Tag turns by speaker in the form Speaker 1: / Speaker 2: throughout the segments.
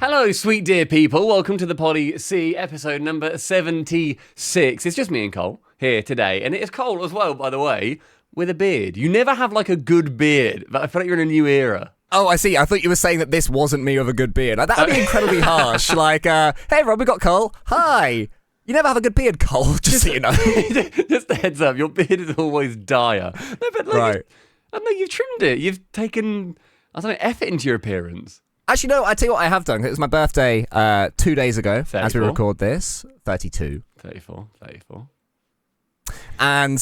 Speaker 1: Hello, sweet dear people. Welcome to the Poddy C, episode number 76. It's just me and Cole here today. And it is Cole as well, by the way, with a beard. You never have, like, a good beard. But I feel like you're in a new era.
Speaker 2: Oh, I see. I thought you were saying that this wasn't me with a good beard. That would be incredibly harsh. Like, hey, Rob, we got Cole. Hi. You never have a good beard, Cole, just so you know.
Speaker 1: Just a heads up, your beard is always dire. No, but, like,
Speaker 2: Right.
Speaker 1: I don't know, you've trimmed it. You've taken, I don't know, effort into your appearance.
Speaker 2: Actually, no, I tell you what I have done. It was my birthday 2 days ago,
Speaker 1: 34.
Speaker 2: as we record this. 32.
Speaker 1: 34.
Speaker 2: And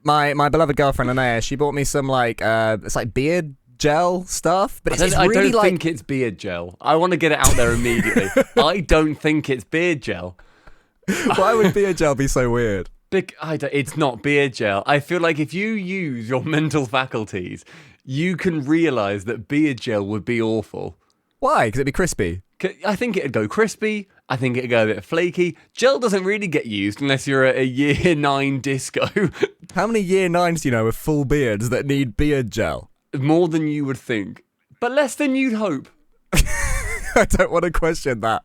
Speaker 2: my beloved girlfriend, Anaya, she bought me some, like, it's like beard gel stuff. But it's
Speaker 1: I
Speaker 2: really
Speaker 1: don't think it's beard gel. I want to get it out there immediately. I don't think it's beard gel.
Speaker 2: Why would beard gel be so weird?
Speaker 1: It's not beard gel. I feel like if you use your mental faculties, you can realise that beard gel would be awful.
Speaker 2: Why? Because it'd be crispy.
Speaker 1: I think it'd go crispy. I think it'd go a bit flaky. Gel doesn't really get used unless you're at a year 9 disco.
Speaker 2: How many year 9s do you know with full beards that need beard gel?
Speaker 1: More than you would think, but less than you'd hope.
Speaker 2: I don't want to question that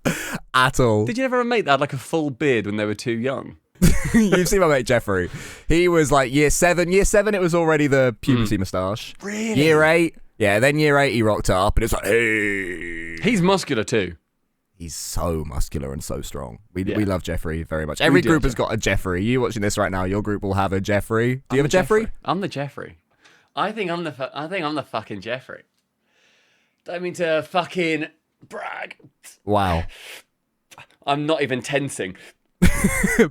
Speaker 2: at all.
Speaker 1: Did you ever have a mate that had like a full beard when they were too young?
Speaker 2: You've seen my mate Jeffrey. He was like year 7. Year 7, it was already the puberty moustache.
Speaker 1: Really?
Speaker 2: Year 8, yeah. Then year 8, he rocked up, and it's like, hey.
Speaker 1: He's muscular too.
Speaker 2: He's so muscular and so strong. We
Speaker 1: Yeah.
Speaker 2: love Jeffrey very much. Every group has got a Jeffrey. You watching this right now? Your group will have a Jeffrey. Do you have a Jeffrey?
Speaker 1: I'm the Jeffrey. I think I'm the fucking Jeffrey. Don't mean to fucking brag.
Speaker 2: Wow.
Speaker 1: I'm not even tensing.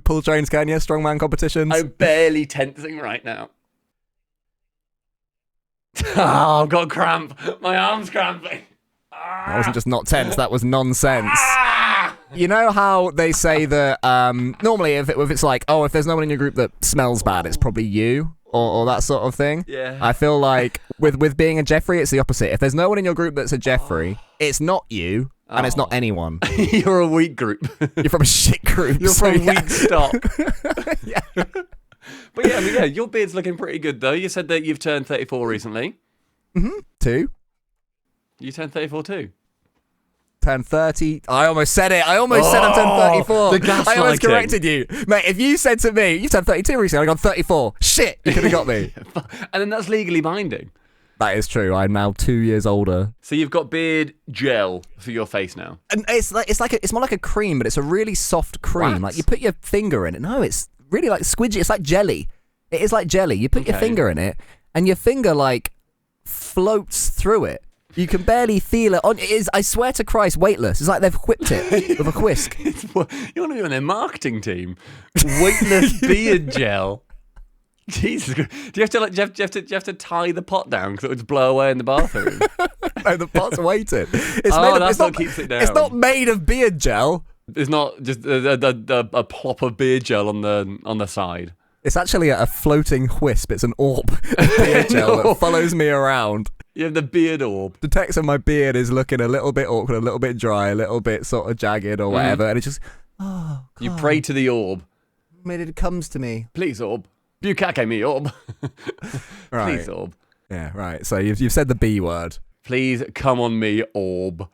Speaker 2: Pull trains, can you? Strongman competitions.
Speaker 1: I'm barely tensing right now. Oh, I've got cramp. My arm's cramping.
Speaker 2: That wasn't just not tense. That was nonsense.
Speaker 1: Ah!
Speaker 2: You know how they say that normally if it's like, oh, if there's no one in your group that smells bad, it's probably you or that sort of thing.
Speaker 1: Yeah.
Speaker 2: I feel like with being a Jeffrey, it's the opposite. If there's no one in your group that's a Jeffrey, it's not you and it's not anyone.
Speaker 1: You're a weak group.
Speaker 2: You're from a shit group.
Speaker 1: You're
Speaker 2: so
Speaker 1: from
Speaker 2: yeah.
Speaker 1: weak stock.
Speaker 2: Yeah.
Speaker 1: But yeah, your beard's looking pretty good though. You said that you've turned 34 recently.
Speaker 2: 2.
Speaker 1: You turned 34 too.
Speaker 2: Turned 30. I almost said it. I almost said I turned 34.
Speaker 1: The gaslighting.
Speaker 2: I almost corrected you. Mate, if you said to me, you turned 32 recently, I'd gone 34. Shit, you could have got me.
Speaker 1: And then that's legally binding.
Speaker 2: That is true. I'm now 2 years older.
Speaker 1: So you've got beard gel for your face now.
Speaker 2: And it's more like a cream, but it's a really soft cream.
Speaker 1: Wax?
Speaker 2: Like you put your finger in it. No, it's really like squidgy. It's like jelly. It is like jelly. You put your finger in it, and your finger like floats through it. You can barely feel it. It is, I swear to Christ, weightless. It's like they've whipped it with a whisk.
Speaker 1: You want to be on their marketing team. Weightless beard gel. Jesus Christ. Do you have to tie the pot down because it would just blow away in the bathroom?
Speaker 2: No, the pot's weighted.
Speaker 1: That's what keeps it down.
Speaker 2: It's not made of beard gel.
Speaker 1: It's not just a plop of beard gel on the side.
Speaker 2: It's actually a floating wisp. It's an orb of beard gel that follows me around.
Speaker 1: You have the beard orb.
Speaker 2: The text on my beard is looking a little bit awkward, a little bit dry, a little bit sort of jagged or whatever, and it's just, oh, God.
Speaker 1: You pray to the orb.
Speaker 2: Maybe it comes to me.
Speaker 1: Please, orb. Bukake me, orb.
Speaker 2: Right.
Speaker 1: Please, orb.
Speaker 2: Yeah, right. So you've said the B word.
Speaker 1: Please come on me, orb.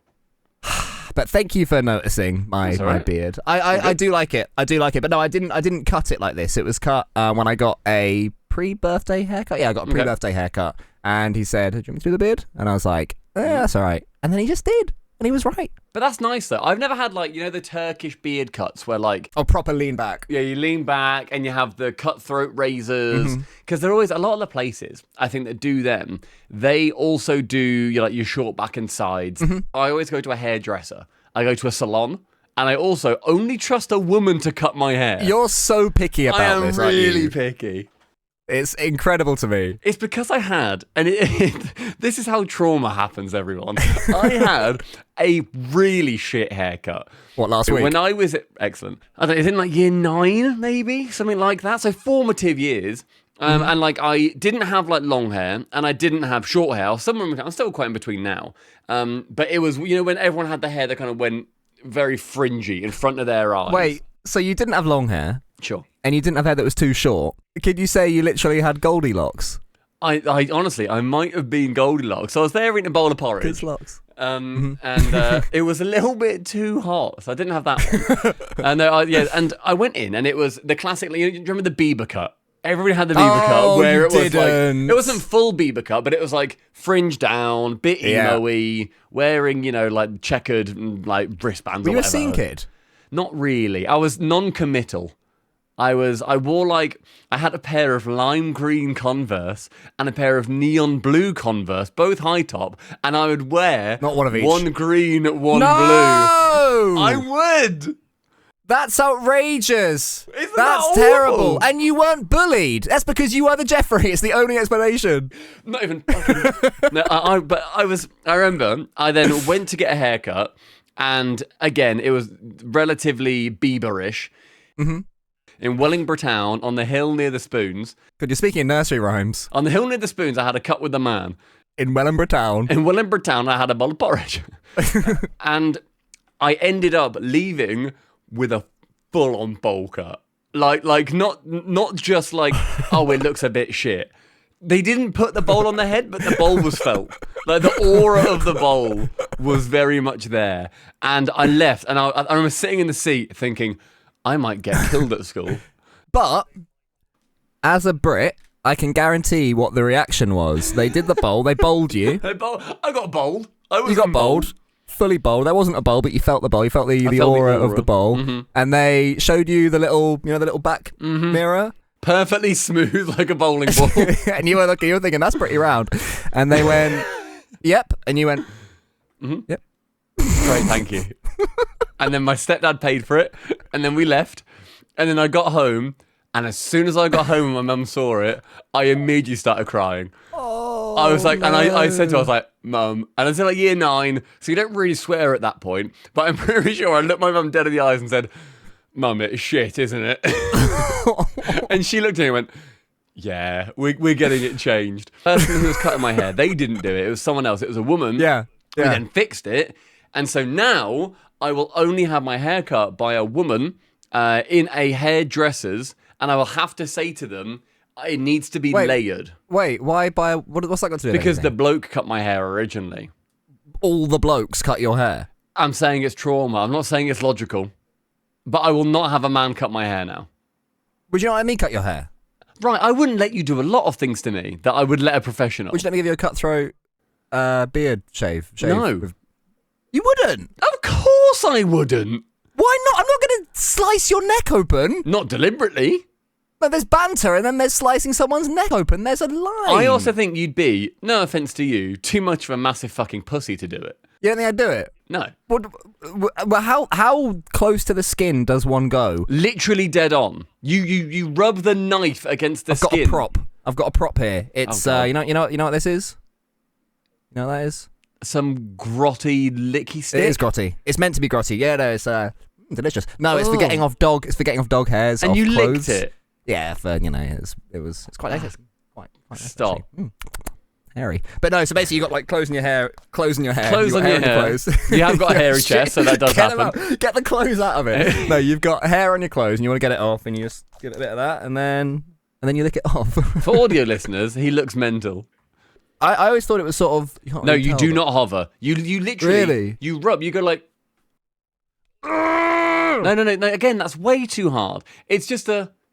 Speaker 2: But thank you for noticing my beard. I do like it. I do like it. But no, I didn't cut it like this. It was cut when I got a pre-birthday haircut. Yeah, I got a pre-birthday haircut. And he said, do you want me to do the beard? And I was like, that's all right. And then he just did. And he was right.
Speaker 1: But that's nice, though. I've never had, like, the Turkish beard cuts where, like...
Speaker 2: Oh, proper lean back.
Speaker 1: Yeah, you lean back and you have the cutthroat razors. Because there are always, a lot of the places, I think, that do them, they also do, your short back and sides. I always go to a hairdresser. I go to a salon. And I also only trust a woman to cut my hair.
Speaker 2: You're so picky about this, aren't you?
Speaker 1: I am really picky.
Speaker 2: It's incredible to me.
Speaker 1: It's because I had, and this is how trauma happens, everyone. I had a really shit haircut.
Speaker 2: What, last week?
Speaker 1: When I was, excellent. I don't know, it's in like year 9, maybe? Something like that. So formative years. And like I didn't have like long hair and I didn't have short hair. I'm still quite in between now. But it was, when everyone had the hair that kind of went very fringy in front of their eyes.
Speaker 2: Wait, so you didn't have long hair?
Speaker 1: Sure.
Speaker 2: And you didn't have hair that was too short? Could you say you literally had Goldilocks?
Speaker 1: I honestly, I might have been Goldilocks. I was there eating a bowl of porridge.
Speaker 2: Goldilocks. Mm-hmm.
Speaker 1: And it was a little bit too hot, so I didn't have that one. And I went in, and it was the classic. You remember the Bieber cut? Everybody had the Bieber cut where it was like it wasn't full Bieber cut, but it was like fringe down, bit emo-y, wearing like checkered like wristbands.
Speaker 2: Were
Speaker 1: or
Speaker 2: you a
Speaker 1: whatever.
Speaker 2: scene kid?
Speaker 1: Not really. I was non-committal. I wore I had a pair of lime green Converse and a pair of neon blue Converse, both high top, and I would wear
Speaker 2: not one of each.
Speaker 1: One green, one blue. I would.
Speaker 2: That's outrageous.
Speaker 1: Isn't
Speaker 2: That's
Speaker 1: that
Speaker 2: terrible.
Speaker 1: awful?
Speaker 2: And you weren't bullied. That's because you were the Jeffrey. It's the only explanation.
Speaker 1: Not even. No, I remember. I then went to get a haircut, and again, it was relatively Bieberish.
Speaker 2: Mm-hmm.
Speaker 1: In Wellingborough Town, on the hill near the Spoons.
Speaker 2: Good, you're speaking in nursery rhymes.
Speaker 1: On the hill near the Spoons, I had a cut with the man.
Speaker 2: In Wellingborough Town.
Speaker 1: In Wellingborough Town, I had a bowl of porridge. And I ended up leaving with a full-on bowl cut. Like not just like, oh, it looks a bit shit. They didn't put the bowl on the head, but the bowl was felt. Like the aura of the bowl was very much there. And I left, and I remember sitting in the seat thinking, I might get killed at school.
Speaker 2: But as a Brit, I can guarantee what the reaction was. They did the bowl. They bowled you.
Speaker 1: I got bowled.
Speaker 2: You got bowled. Fully bowled. That wasn't a bowl, but you felt the bowl. You felt the aura of the bowl.
Speaker 1: Mm-hmm.
Speaker 2: And they showed you the little, the little back mirror.
Speaker 1: Perfectly smooth like a bowling ball.
Speaker 2: And you were looking, you were thinking, that's pretty round. And they went, yep. And you went, yep.
Speaker 1: Great, thank you. And then my stepdad paid for it, and then we left. And then I got home, and as soon as I got home and my mum saw it, I immediately started crying.
Speaker 2: Oh,
Speaker 1: I was like,
Speaker 2: no.
Speaker 1: and I said to her, I was like, Mum, and I was in like year 9, so you don't really swear at that point, but I'm pretty sure I looked my mum dead in the eyes and said, Mum, it's shit, isn't it? And she looked at me and went, yeah, we're getting it changed. The person who was cutting my hair, they didn't do it. It was someone else. It was a woman.
Speaker 2: Yeah.
Speaker 1: Who then fixed it. And so now I will only have my hair cut by a woman in a hairdresser's, and I will have to say to them, it needs to be layered.
Speaker 2: Wait, why by what's that got to do with
Speaker 1: Because
Speaker 2: anything?
Speaker 1: the bloke cut my hair originally.
Speaker 2: All the blokes cut your hair?
Speaker 1: I'm saying it's trauma. I'm not saying it's logical. But I will not have a man cut my hair now.
Speaker 2: Would you not let me cut your hair?
Speaker 1: Right, I wouldn't let you do a lot of things to me that I would let a professional.
Speaker 2: Would you let me give you a cutthroat beard shave?
Speaker 1: No.
Speaker 2: You wouldn't?
Speaker 1: Of course I wouldn't.
Speaker 2: Why not? I'm not going to slice your neck open.
Speaker 1: Not deliberately.
Speaker 2: But there's banter and then there's slicing someone's neck open. There's a line.
Speaker 1: I also think you'd be, no offence to you, too much of a massive fucking pussy to do it.
Speaker 2: You don't think I'd do it?
Speaker 1: No.
Speaker 2: Well, how close to the skin does one go?
Speaker 1: Literally dead on. You rub the knife against the skin.
Speaker 2: I've got a prop here. It's you know what this is? You know what that is?
Speaker 1: Some grotty licky stick.
Speaker 2: It is grotty. It's meant to be grotty. Yeah, no, it's delicious. No, it's for getting off dog. It's for getting off dog hairs.
Speaker 1: And
Speaker 2: off
Speaker 1: you
Speaker 2: clothes.
Speaker 1: licked it.
Speaker 2: Yeah, for it's quite nice. It's quite nice,
Speaker 1: Stop.
Speaker 2: Hairy. But no, so basically you got like clothes in your hair.
Speaker 1: Clothes on your hair.
Speaker 2: Clothes.
Speaker 1: You have got a hairy chest, so that does happen.
Speaker 2: Get the clothes out of it. No, you've got hair on your clothes and you want to get it off and you just give it a bit of that and then you lick it off.
Speaker 1: For audio listeners, he looks mental.
Speaker 2: I always thought it was sort of...
Speaker 1: No, you do not hover. You literally...
Speaker 2: Really?
Speaker 1: You rub. You go like... No. Again, that's way too hard. It's just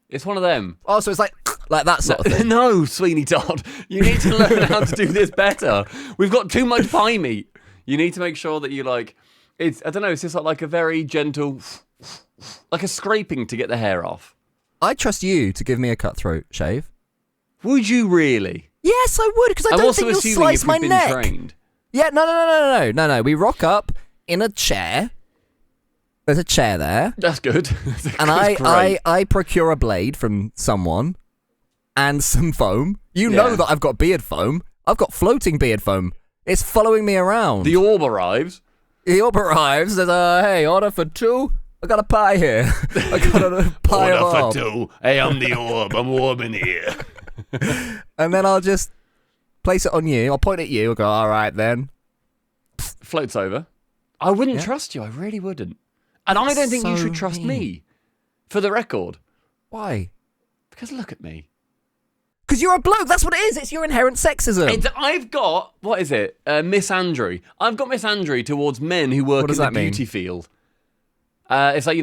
Speaker 1: it's one of them.
Speaker 2: Oh, so it's like that sort of thing.
Speaker 1: No, Sweeney Todd. You need to learn how to do this better. We've got too much pie meat. You need to make sure that you like... I don't know, it's just like a very gentle... Like a scraping to get the hair off.
Speaker 2: I trust you to give me a cutthroat shave.
Speaker 1: Would you really?
Speaker 2: Yes, I would, because I don't think you'll slice my neck.
Speaker 1: Trained.
Speaker 2: Yeah, no. We rock up in a chair. There's a chair there.
Speaker 1: That's good.
Speaker 2: And I procure a blade from someone and some foam. You know that I've got beard foam. I've got floating beard foam. It's following me around.
Speaker 1: The orb arrives.
Speaker 2: Says, hey, order for 2. I got a pie here. I got a pie of orb.
Speaker 1: Order for 2. Hey, I'm the orb. I'm orbing here.
Speaker 2: And then I'll just place it on you. I'll point at you. I'll go, all right, then.
Speaker 1: Floats over. I wouldn't trust you. I really wouldn't. And I don't think you should trust me. For the record.
Speaker 2: Why?
Speaker 1: Because look at me.
Speaker 2: Because you're a bloke. That's what it is. It's your inherent sexism.
Speaker 1: I've got, what is it? Misandry. I've got misandry towards men who work in the beauty field. It's like,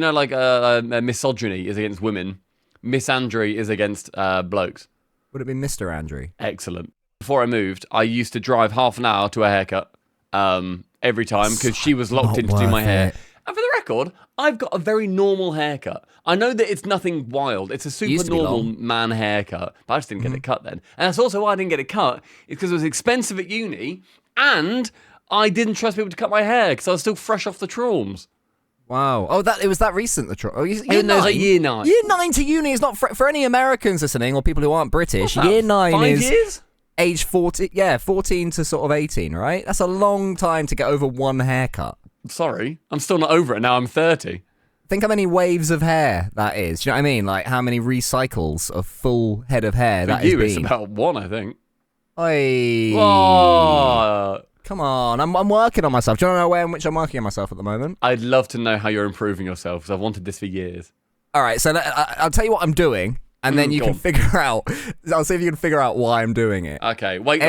Speaker 1: misogyny is against women. Misandry is against blokes.
Speaker 2: Would it be Mr. Andrew?
Speaker 1: Excellent. Before I moved, I used to drive half an hour to a haircut every time because she was locked in to do my hair. And for the record, I've got a very normal haircut. I know that it's nothing wild. It's a super normal man haircut, but I just didn't get it cut then. And that's also why I didn't get it cut, is because it was expensive at uni, and I didn't trust people to cut my hair because I was still fresh off the traumas.
Speaker 2: Wow. Oh, it was that recent, the year 9?
Speaker 1: It was like year 9.
Speaker 2: Year 9 to uni is not, for any Americans listening, or people who aren't British, year 9
Speaker 1: 5
Speaker 2: is...
Speaker 1: years?
Speaker 2: Age 14, 14 to sort of 18, right? That's a long time to get over one haircut.
Speaker 1: Sorry, I'm still not over it now. I'm 30.
Speaker 2: Think how many waves of hair that is. Do you know what I mean? Like how many recycles of full head of hair that is been.
Speaker 1: It's about 1, I think.
Speaker 2: Oi.
Speaker 1: Whoa.
Speaker 2: Come on, I'm working on myself. Do you want to know where in which I'm working on myself at the moment?
Speaker 1: I'd love to know how you're improving yourself because I've wanted this for years.
Speaker 2: All right, so I'll tell you what I'm doing. And then you can figure out. I'll see if you can figure out why I'm doing it.
Speaker 1: Okay, wait.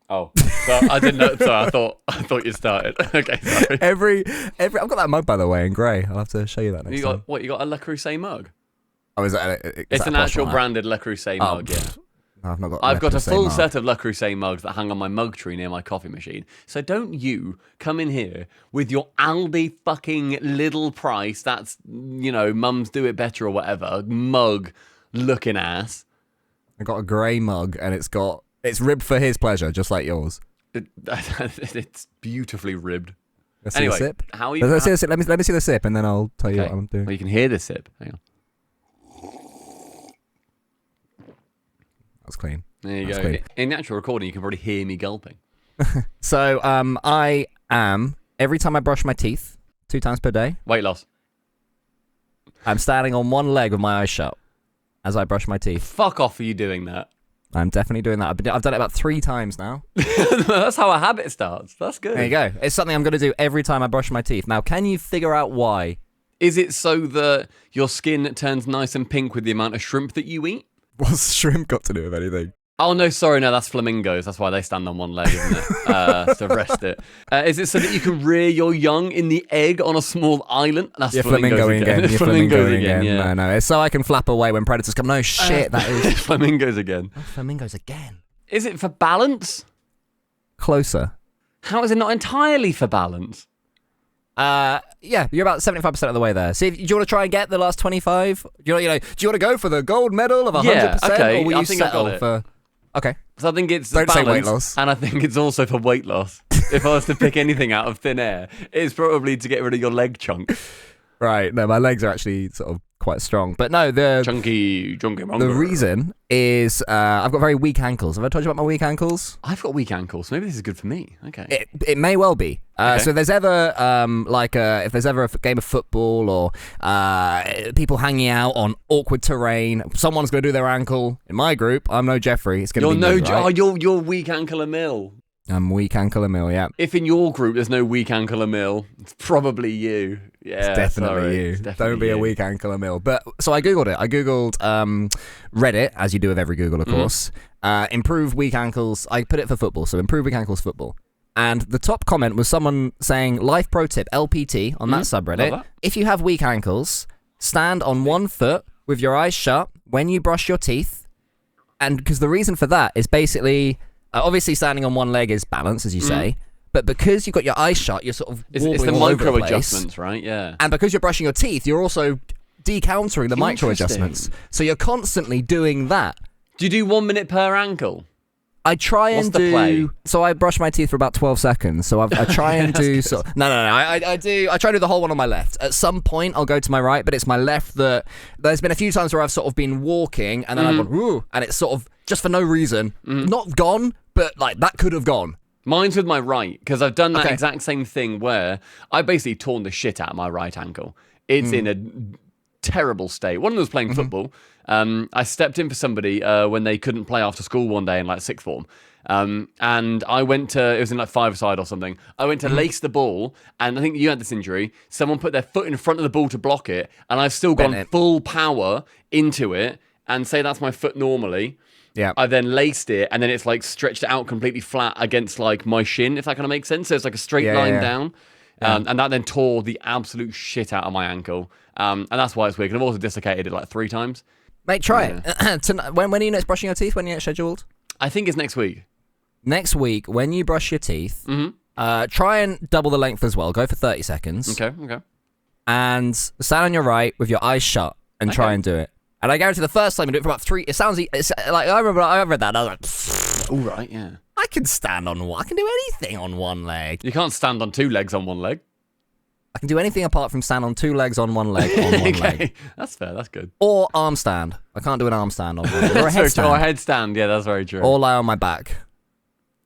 Speaker 1: Oh, so I didn't know. Sorry, I thought you started. Okay, sorry.
Speaker 2: Every. I've got that mug by the way in grey. I'll have to show you that next time.
Speaker 1: You got a Le Creuset mug?
Speaker 2: Oh, is
Speaker 1: it's an actual branded Le Creuset mug. Yeah.
Speaker 2: No, I've not got.
Speaker 1: I've got a full set of Le Creuset mugs that hang on my mug tree near my coffee machine. So don't you come in here with your Aldi fucking little price. That's mums do it better or whatever mug. Looking ass.
Speaker 2: I got a grey mug and it's ribbed for his pleasure, just like yours.
Speaker 1: It's beautifully ribbed.
Speaker 2: Let's see the sip.
Speaker 1: How are you?
Speaker 2: Let me see the sip and then I'll tell you what I'm doing.
Speaker 1: Well, you can hear the sip. Hang on.
Speaker 2: That's clean.
Speaker 1: There you go. Clean. In the actual recording, you can probably hear me gulping.
Speaker 2: So I am, every time I brush my teeth, 2 times per day.
Speaker 1: Weight loss.
Speaker 2: I'm standing on one leg with my eyes shut as I brush my teeth.
Speaker 1: Fuck off, are you doing that?
Speaker 2: I'm definitely doing that. I've done it about 3 times now.
Speaker 1: That's how a habit starts. That's good.
Speaker 2: There you go. It's something I'm going to do every time I brush my teeth. Now, can you figure out why?
Speaker 1: Is it so that your skin turns nice and pink with the amount of shrimp that you eat?
Speaker 2: What's shrimp got to do with anything?
Speaker 1: Oh, no, sorry, no, that's flamingos. That's why they stand on one leg, isn't it? To rest it. Is it so that you can rear your young in the egg on a small island? That's
Speaker 2: flamingos again.
Speaker 1: Flamingos again, yeah.
Speaker 2: No, it's so I can flap away when predators come. No, shit, that is...
Speaker 1: Flamingos again.
Speaker 2: Oh, flamingos again.
Speaker 1: Is it for balance?
Speaker 2: Closer.
Speaker 1: How is it not entirely for balance?
Speaker 2: Yeah, you're about 75% of the way there. See, do you want to try and get the last 25? Do you want to go for the gold medal of 100%?
Speaker 1: Yeah, okay.
Speaker 2: Or will you settle for... Okay.
Speaker 1: So I think it's
Speaker 2: Don't
Speaker 1: balance,
Speaker 2: say weight loss.
Speaker 1: And I think it's also for weight loss. If I was to pick anything out of thin air, it's probably to get rid of your leg chunk.
Speaker 2: Right. No, my legs are actually sort of quite strong. But no, the
Speaker 1: chunky
Speaker 2: the reason is I've got very weak ankles. Have I told you about my weak ankles?
Speaker 1: I've got weak ankles. Maybe this is good for me. Okay.
Speaker 2: It may well be.
Speaker 1: Okay.
Speaker 2: So if there's ever if there's ever a game of football or people hanging out on awkward terrain, someone's going to do their ankle. In my group, I'm no Jeffrey. It's going to be me, right?
Speaker 1: You're weak ankle Emil.
Speaker 2: I'm weak ankle Emil, yeah.
Speaker 1: If in your group there's no weak ankle Emil, it's probably you. Yeah,
Speaker 2: it's definitely you. Don't be a weak ankle Emil. But so I googled it. I googled Reddit, as you do with every Google, of course. Improve weak ankles. I put it for football, so improve weak ankles football. And the top comment was someone saying, life pro tip, LPT, on that subreddit.
Speaker 1: That.
Speaker 2: If you have weak ankles, stand on one foot with your eyes shut when you brush your teeth. And because the reason for that is basically, obviously standing on one leg is balance, as you say. But because you've got your eyes shut, you're sort of wobbling
Speaker 1: it's the
Speaker 2: all over
Speaker 1: micro
Speaker 2: the place.
Speaker 1: adjustments, right? Yeah.
Speaker 2: And because you're brushing your teeth, you're also decountering the micro adjustments. So you're constantly doing that.
Speaker 1: Do you do 1 minute per ankle?
Speaker 2: I try and
Speaker 1: What's the play?
Speaker 2: So I brush my teeth for about 12 seconds. So I try and do... No. I try to do the whole one on my left. At some point, I'll go to my right, but it's my left that... There's been a few times where I've sort of been walking, and then I've gone, ooh, and it's sort of, just for no reason, not gone, but like, that could have gone.
Speaker 1: Mine's with my right, because I've done that exact same thing where I basically torn the shit out of my right ankle. It's in a terrible state. One of them was playing football. I stepped in for somebody when they couldn't play after school one day in like sixth form. And I went to, it was in like five-a-side or something. I went to lace the ball, and I think you had this injury. Someone put their foot in front of the ball to block it, and I've still gone full power into it and say that's my foot normally.
Speaker 2: Yeah.
Speaker 1: I then laced it, and then it's like stretched out completely flat against like my shin, if that kind of makes sense. So it's like a straight line down. And that then tore the absolute shit out of my ankle. And that's why it's weird. And I've also dislocated it like 3 times.
Speaker 2: Mate, try it. When are you next brushing your teeth? When are you next scheduled?
Speaker 1: I think it's next week.
Speaker 2: Next week, when you brush your teeth, try and double the length as well. Go for 30 seconds.
Speaker 1: Okay.
Speaker 2: And stand on your right with your eyes shut and try and do it. And I guarantee the first time you do it for about 3, it sounds it's like I read that. And I was like,
Speaker 1: all right, yeah.
Speaker 2: I can stand on one. I can do anything on one leg.
Speaker 1: You can't stand on 2 legs on one leg.
Speaker 2: I can do anything apart from stand on 2 legs on one leg on one leg.
Speaker 1: That's fair. That's good.
Speaker 2: Or arm stand. I can't do an arm stand on one leg. Or a headstand.
Speaker 1: Or a headstand. Yeah, that's very true.
Speaker 2: Or lie on my back.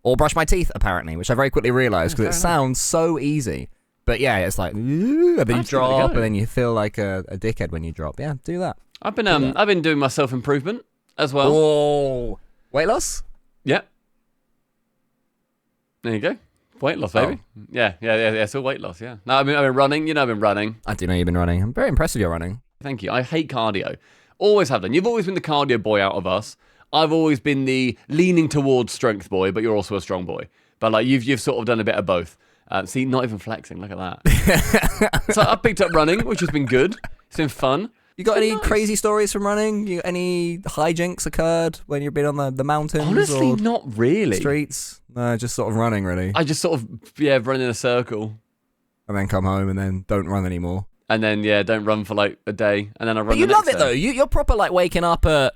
Speaker 2: Or brush my teeth, apparently, which I very quickly realised because it sounds so easy. But yeah, it's like, and then you drop, and then you feel like a dickhead when you drop. Yeah, do that.
Speaker 1: I've been doing my self-improvement as well.
Speaker 2: Oh, weight loss?
Speaker 1: Yeah. There you go. Weight loss, baby. Oh. Yeah. It's all weight loss, yeah. No, I've been running. You know I've been running.
Speaker 2: I do know you've been running. I'm very impressed with your running.
Speaker 1: Thank you. I hate cardio. Always have done. You've always been the cardio boy out of us. I've always been the leaning towards strength boy, but you're also a strong boy. But like you've sort of done a bit of both. See, not even flexing. Look at that. So I picked up running, which has been good. It's been fun.
Speaker 2: You got any crazy stories from running? Any hijinks occurred when you've been on the mountains?
Speaker 1: Honestly,
Speaker 2: or
Speaker 1: not really.
Speaker 2: Streets? No, just sort of running, really.
Speaker 1: I just sort of, run in a circle.
Speaker 2: And then come home and then don't run anymore.
Speaker 1: And then, don't run for like a day. And then I run
Speaker 2: But you love it, though. You're proper like waking up at...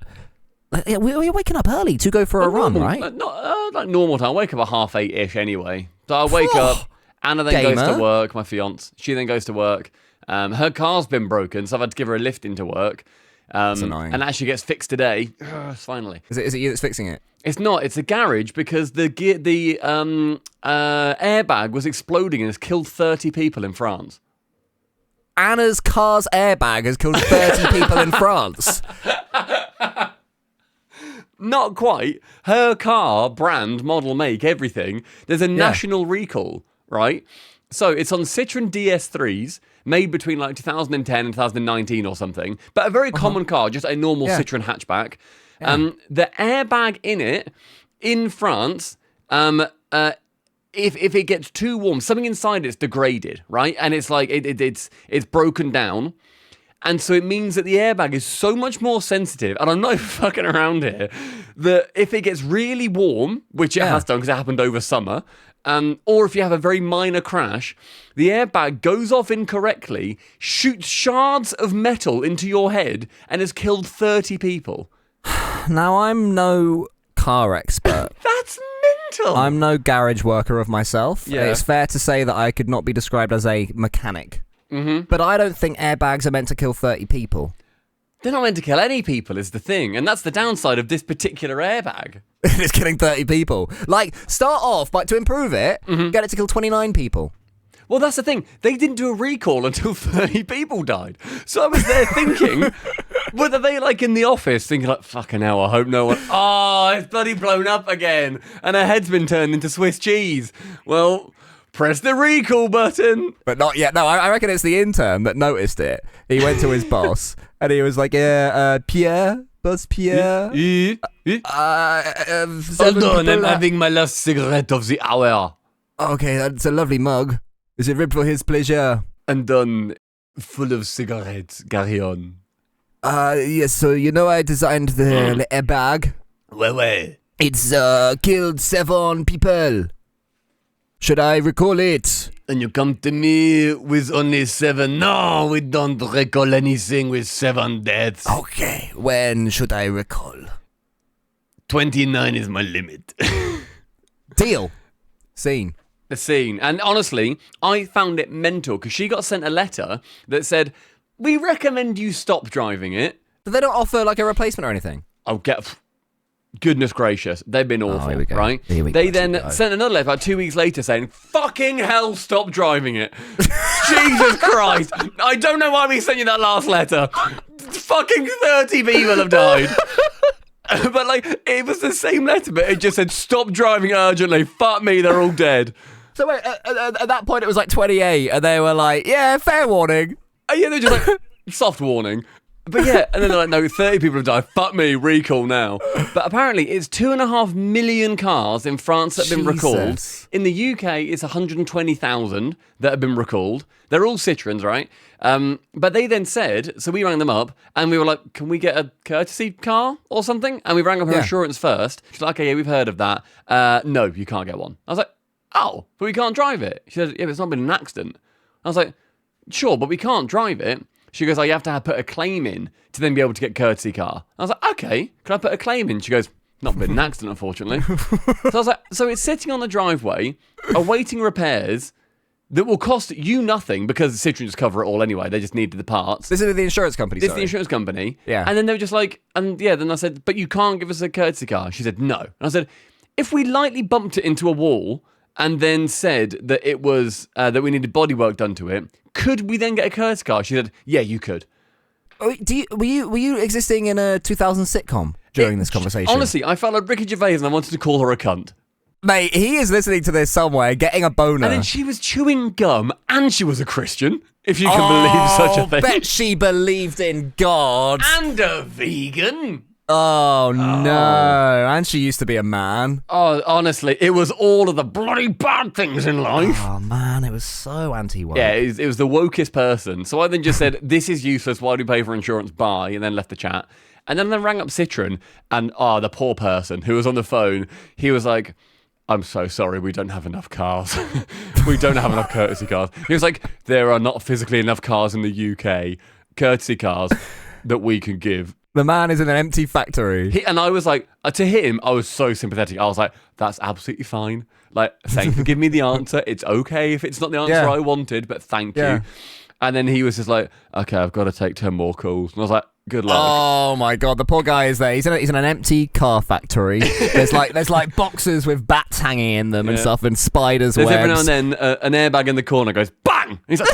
Speaker 2: We're waking up early to go for a run, right?
Speaker 1: Not like normal time. I wake up at 8:30-ish anyway. So I wake up, Anna then goes to work, my fiance. She then goes to work. Her car's been broken, so I've had to give her a lift into work.
Speaker 2: That's annoying.
Speaker 1: And actually gets fixed today. Finally.
Speaker 2: Is it you that's fixing it?
Speaker 1: It's not. It's a garage because the airbag was exploding and has killed 30 people in France.
Speaker 2: Anna's car's airbag has killed 30 people in France.
Speaker 1: Not quite. Her car, brand, model, make, everything. There's a national recall, right? So it's on Citroen DS3s, made between like 2010 and 2019 or something. But a very common car, just a normal Citroen hatchback. Yeah. The airbag in it, in France, if it gets too warm, something inside it's degraded, right? And it's like it's broken down. And so it means that the airbag is so much more sensitive, and I'm not fucking around here, that if it gets really warm, which it has done because it happened over summer, or if you have a very minor crash, the airbag goes off incorrectly, shoots shards of metal into your head, and has killed 30 people.
Speaker 2: Now, I'm no car expert.
Speaker 1: That's mental.
Speaker 2: I'm no garage worker of myself.
Speaker 1: Yeah.
Speaker 2: It's fair to say that I could not be described as a mechanic.
Speaker 1: Mm-hmm.
Speaker 2: But I don't think airbags are meant to kill 30 people.
Speaker 1: They're not meant to kill any people, is the thing. And that's the downside of this particular airbag.
Speaker 2: It's killing 30 people. Like, start off, but to improve it, get it to kill 29 people.
Speaker 1: Well, that's the thing. They didn't do a recall until 30 people died. So I was there thinking, whether they like in the office thinking like, fucking hell, I hope no one... Oh, it's bloody blown up again. And her head's been turned into Swiss cheese. Well... Press the recall button.
Speaker 2: But not yet. No, I reckon it's the intern that noticed it. He went to his boss and he was like, Pierre, boss Pierre.
Speaker 1: Hold on, I'm having my last cigarette of the hour.
Speaker 2: Okay, that's a lovely mug. Is it ripped for his pleasure?
Speaker 1: And done, full of cigarettes. Carry on.
Speaker 2: Yes, so you know I designed the airbag.
Speaker 1: Ouais.
Speaker 2: It's killed 7 people. Should I recall it?
Speaker 1: And you come to me with only 7. No, we don't recall anything with 7 deaths.
Speaker 2: Okay, when should I recall?
Speaker 1: 29 is my limit.
Speaker 2: Deal. Scene.
Speaker 1: The scene. And honestly, I found it mental because she got sent a letter that said, we recommend you stop driving it.
Speaker 2: But they don't offer like a replacement or anything?
Speaker 1: Goodness gracious, they've been awful, right? They then sent another letter about 2 weeks later saying, fucking hell, stop driving it. Jesus Christ. I don't know why we sent you that last letter. Fucking 30 people have died. But like, it was the same letter, but it just said, stop driving urgently. Fuck me, they're all dead.
Speaker 2: So wait, at that point it was like 28, and they were like, yeah, fair warning.
Speaker 1: Yeah, they're just like, soft warning. But yeah, and then they're like, no, 30 people have died. Fuck me, recall now. But apparently it's 2.5 million cars in France that have been recalled. In the UK, it's 120,000 that have been recalled. They're all Citroens, right? But they then said, so we rang them up and we were like, can we get a courtesy car or something? And we rang up her insurance first. She's like, okay, yeah, we've heard of that. No, you can't get one. I was like, oh, but we can't drive it. She said, yeah, but it's not been an accident. I was like, sure, but we can't drive it. She goes, oh, you have to put a claim in to then be able to get courtesy car. I was like, okay, can I put a claim in? She goes, not been an accident, unfortunately. So I was like, so it's sitting on the driveway, awaiting repairs that will cost you nothing because Citroen just cover it all anyway. They just needed the parts.
Speaker 2: This is the insurance company,
Speaker 1: This is the insurance company.
Speaker 2: Yeah.
Speaker 1: And then they were just like, then I said, but you can't give us a courtesy car. She said, no. And I said, if we lightly bumped it into a wall and then said that it was, that we needed bodywork done to it, could we then get a courtesy car? She said, yeah, you could.
Speaker 2: Were you existing in a 2000 sitcom during this conversation?
Speaker 1: Honestly, I felt like Ricky Gervais and I wanted to call her a cunt.
Speaker 2: Mate, he is listening to this somewhere, getting a boner.
Speaker 1: And then she was chewing gum and she was a Christian, if you can believe such a thing.
Speaker 2: Bet she believed in God.
Speaker 1: And a vegan.
Speaker 2: Oh, no. And she used to be a man.
Speaker 1: Oh, honestly, it was all of the bloody bad things in life.
Speaker 2: Oh, man, it was so anti-woke.
Speaker 1: Yeah, it was the wokest person. So I then just said, this is useless, why do you pay for insurance? Bye, and then left the chat. And then I rang up Citroen, and the poor person who was on the phone, he was like, I'm so sorry, we don't have enough cars. We don't have enough courtesy cars. He was like, there are not physically enough cars in the UK, courtesy cars, that we can give.
Speaker 2: The man is in an empty factory.
Speaker 1: And I was like, to him, I was so sympathetic. I was like, that's absolutely fine. Like, thank you for giving me the answer. It's okay if it's not the answer I wanted, but thank you. And then he was just like, okay, I've got to take 10 more calls. And I was like, good luck.
Speaker 2: Oh my God, the poor guy is there. He's in an empty car factory. There's like boxes with bats hanging in them and stuff, and spiders' webs.
Speaker 1: Every now and then an airbag in the corner goes bang. And he's like,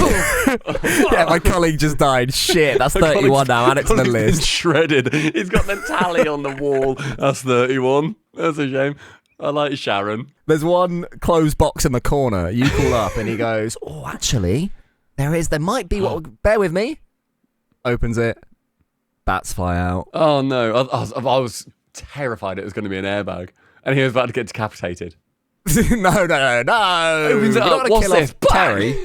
Speaker 2: yeah, my colleague just died. Shit, that's 31 now. Add it to the list.
Speaker 1: Shredded. He's got the tally on the wall. That's 31. That's a shame. I like Sharon.
Speaker 2: There's one closed box in the corner. You call up and he goes, oh, actually, there might be what. Bear with me. Opens it. Bats fly out.
Speaker 1: Oh no! I was terrified it was going to be an airbag, and he was about to get decapitated.
Speaker 2: No!
Speaker 1: Opens it up. What's this?
Speaker 2: Terry.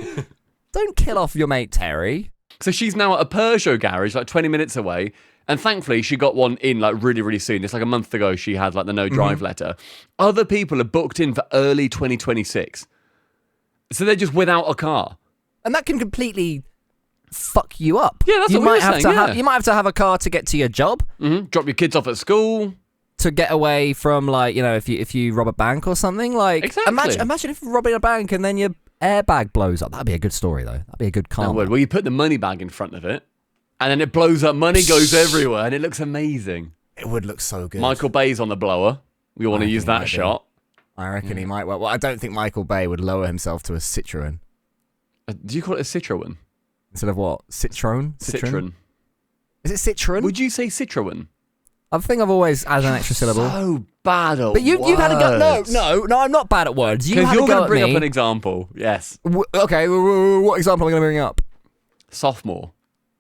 Speaker 2: Don't kill off your mate Terry.
Speaker 1: So she's now at a Peugeot garage, like 20 minutes away, and thankfully she got one in like really, really soon. It's like a month ago she had like the no drive letter. Other people are booked in for early 2026, so they're just without a car,
Speaker 2: and that can completely fuck you up.
Speaker 1: Yeah, that's what we were saying.
Speaker 2: You might have to have a car to get to your job.
Speaker 1: Mm-hmm. Drop your kids off at school.
Speaker 2: To get away from, like, you know, if you rob a bank or something. Like,
Speaker 1: exactly.
Speaker 2: Imagine if you're robbing a bank and then your airbag blows up. That'd be a good story, though. That'd be a good karma.
Speaker 1: Well, you put the money bag in front of it, and then it blows up. Money goes everywhere, and it looks amazing.
Speaker 2: It would look so good.
Speaker 1: Michael Bay's on the blower. We want to use that shot.
Speaker 2: I reckon he might. Well, I don't think Michael Bay would lower himself to a Citroen.
Speaker 1: Do you call it a Citroen?
Speaker 2: Instead of what? Citroen?
Speaker 1: Citroen.
Speaker 2: Is it Citroen?
Speaker 1: Would you say Citroen?
Speaker 2: I think I've always added an extra syllable.
Speaker 1: So bad at words.
Speaker 2: But you've had a go. No, I'm not bad at words.
Speaker 1: Because you're going to bring up an example. Yes.
Speaker 2: Okay, what example am I going to bring up?
Speaker 1: Sophomore.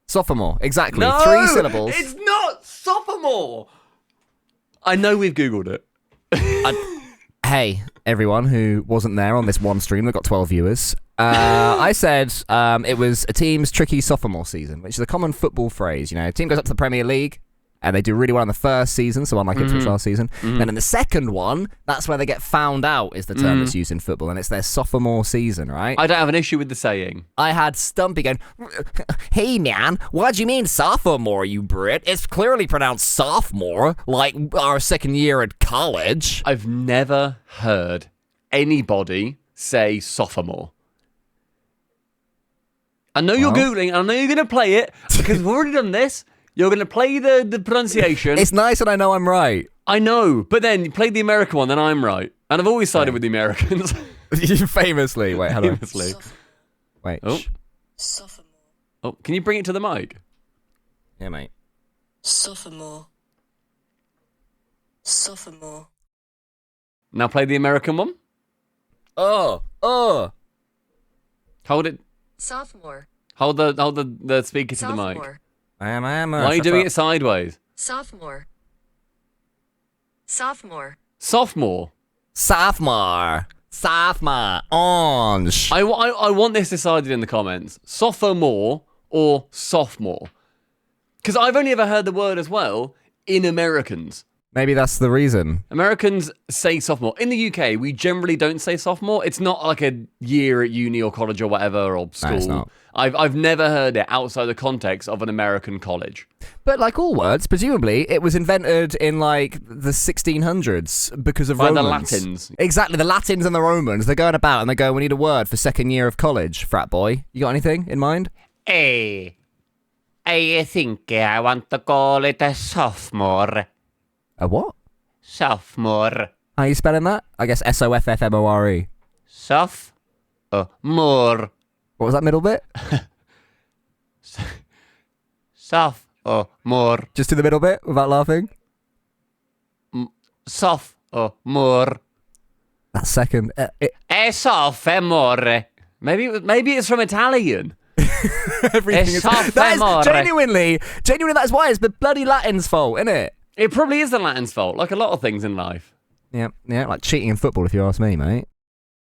Speaker 2: Sophomore, exactly.
Speaker 1: No,
Speaker 2: 3 syllables.
Speaker 1: It's not sophomore. I know we've Googled it.
Speaker 2: Hey, everyone who wasn't there on this one stream that got 12 viewers. I said it was a team's tricky sophomore season, which is a common football phrase. You know, a team goes up to the Premier League, and they do really well in the first season, so unlike Ipswich last season. Then in the second one, that's where they get found out, is the term that's used in football, and it's their sophomore season, right?
Speaker 1: I don't have an issue with the saying.
Speaker 2: I had Stumpy going, hey man, what do you mean sophomore, you Brit? It's clearly pronounced sophomore, like our second year at college.
Speaker 1: I've never heard anybody say sophomore. I know you're Googling, and I know you're going to play it, because we've already done this. You're going to play the pronunciation.
Speaker 2: It's nice and I know I'm right.
Speaker 1: I know, but then you played the American one, then I'm right. And I've always sided with the Americans.
Speaker 2: Famously. Wait, hello.
Speaker 1: Famously.
Speaker 2: Wait.
Speaker 1: Oh.
Speaker 3: Sophomore.
Speaker 1: Oh, can you bring it to the mic?
Speaker 2: Yeah, mate.
Speaker 3: Sophomore. Sophomore.
Speaker 1: Now play the American one.
Speaker 2: Oh.
Speaker 1: Hold it.
Speaker 3: Sophomore.
Speaker 1: Hold the speaker to the mic.
Speaker 3: Sophomore.
Speaker 2: I am.
Speaker 1: Why are you doing it sideways?
Speaker 3: Sophomore. Sophomore.
Speaker 1: Sophomore.
Speaker 2: Sophomore. Orange.
Speaker 1: I want this decided in the comments. Sophomore or sophomore? Because I've only ever heard the word as well in Americans.
Speaker 2: Maybe that's the reason.
Speaker 1: Americans say sophomore. In the UK, we generally don't say sophomore. It's not like a year at uni or college or whatever or school.
Speaker 2: No, it's not.
Speaker 1: I've never heard it outside the context of an American college.
Speaker 2: But like all words, presumably, it was invented in like the 1600s because of
Speaker 1: By the
Speaker 2: Romans.
Speaker 1: Latins.
Speaker 2: Exactly, the Latins and the Romans. They're going about and they go, we need a word for second year of college, frat boy. You got anything in mind?
Speaker 4: Hey, I think I want to call it a sophomore.
Speaker 2: A what?
Speaker 4: Sophomore.
Speaker 2: How are you spelling that? I guess Soffmore.
Speaker 4: Sophomore.
Speaker 2: What was that middle bit?
Speaker 4: Sophomore.
Speaker 2: Just to the middle bit without laughing?
Speaker 4: Sophomore.
Speaker 2: That second.
Speaker 4: A sophomore.
Speaker 1: Maybe it's from Italian.
Speaker 2: Everything is. That is genuinely, that is why it's the bloody Latin's fault, isn't it?
Speaker 1: It probably is the Latin's fault, like a lot of things in life.
Speaker 2: Yeah, like cheating in football, if you ask me, mate.